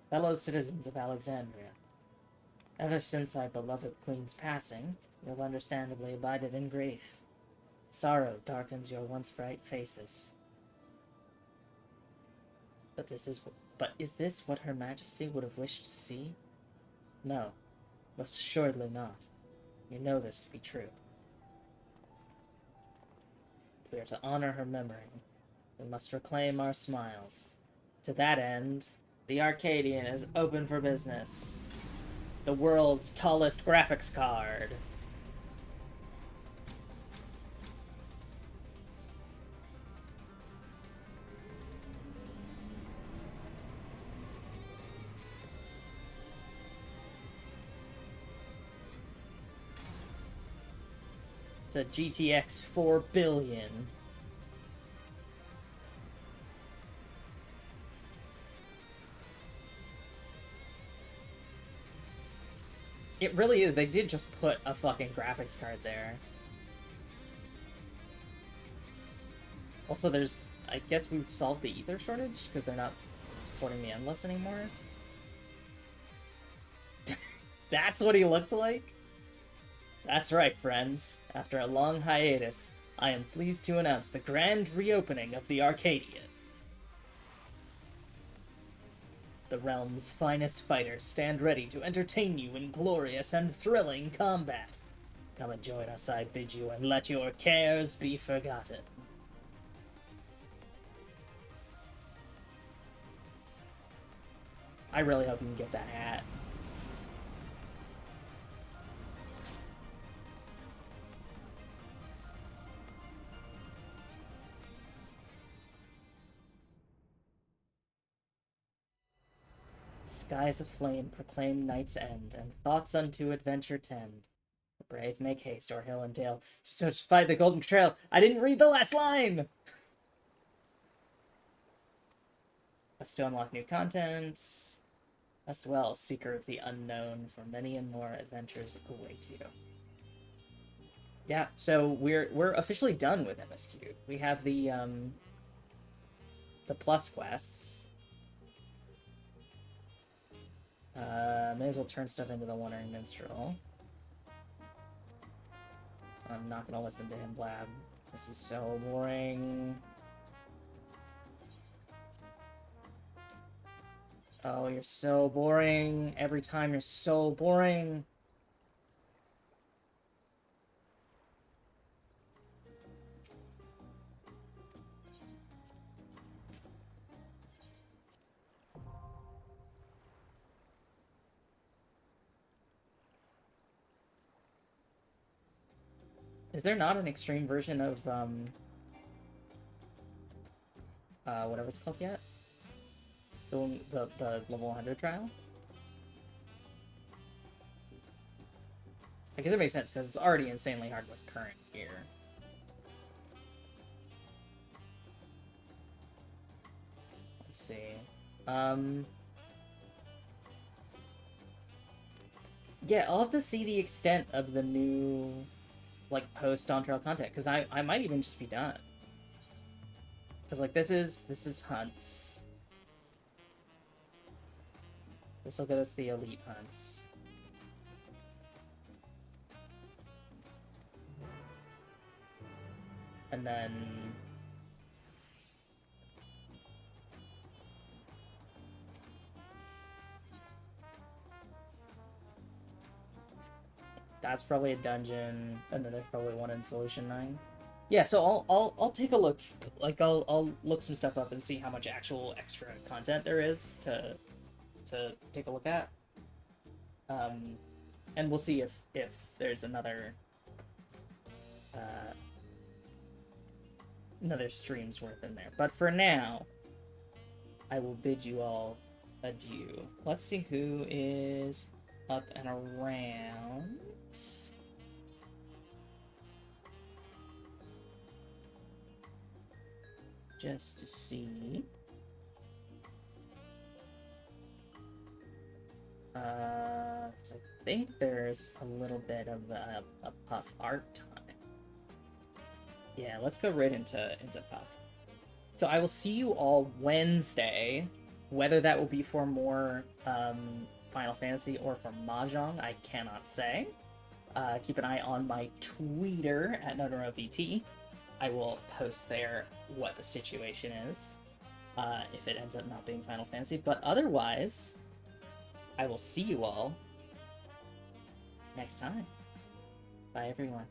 Fellow citizens of Alexandria, ever since our beloved queen's passing, you have understandably abided in grief. Sorrow darkens your once bright faces. But is this what Her Majesty would have wished to see? No, most assuredly not. You know this to be true. If we are to honor her memory, we must reclaim our smiles. To that end, the Arcadian is open for business. The world's tallest graphics card. It's a GTX 4 billion. It really is. They did just put a fucking graphics card there. Also, there's... I guess we've solved the ether shortage, because they're not supporting the Endless anymore. That's what he looked like? That's right, friends. After a long hiatus, I am pleased to announce the grand reopening of the Arcadian. The realm's finest fighters stand ready to entertain you in glorious and thrilling combat. Come and join us, I bid you, and let your cares be forgotten. I really hope you can get that hat. Skies aflame proclaim night's end, and thoughts unto adventure tend. The brave make haste o'er hill and dale to certify the golden trail. I didn't read the last line! Must to unlock new content. Must well, seeker of the unknown, for many and more adventures await you. Yeah, so we're officially done with MSQ. We have the plus quests. May as well turn stuff into the Wandering Minstrel. I'm not gonna listen to him blab. This is so boring. Oh, you're so boring. Every time you're so boring. Is there not an extreme version of, whatever it's called yet? The level 100 trial? I guess it makes sense, because it's already insanely hard with current gear. Let's see. Yeah, I'll have to see the extent of the new, like, post-Dawntrail content, because I might even just be done. Because, like, this is hunts. This will get us the elite hunts. And then... that's probably a dungeon, and then there's probably one in Solution 9. Yeah, so I'll take a look. Like, I'll look some stuff up and see how much actual extra content there is to take a look at. And we'll see if there's another stream's worth in there. But for now, I will bid you all adieu. Let's see who is up and around. Just to see. I think there's a little bit of a Puff art time. Yeah, let's go right into Puff. So I will see you all Wednesday. Whether that will be for more Final Fantasy or for Mahjong, I cannot say. Keep an eye on my Twitter at NoNoroVT. I will post there what the situation is, if it ends up not being Final Fantasy. But otherwise, I will see you all next time. Bye, everyone.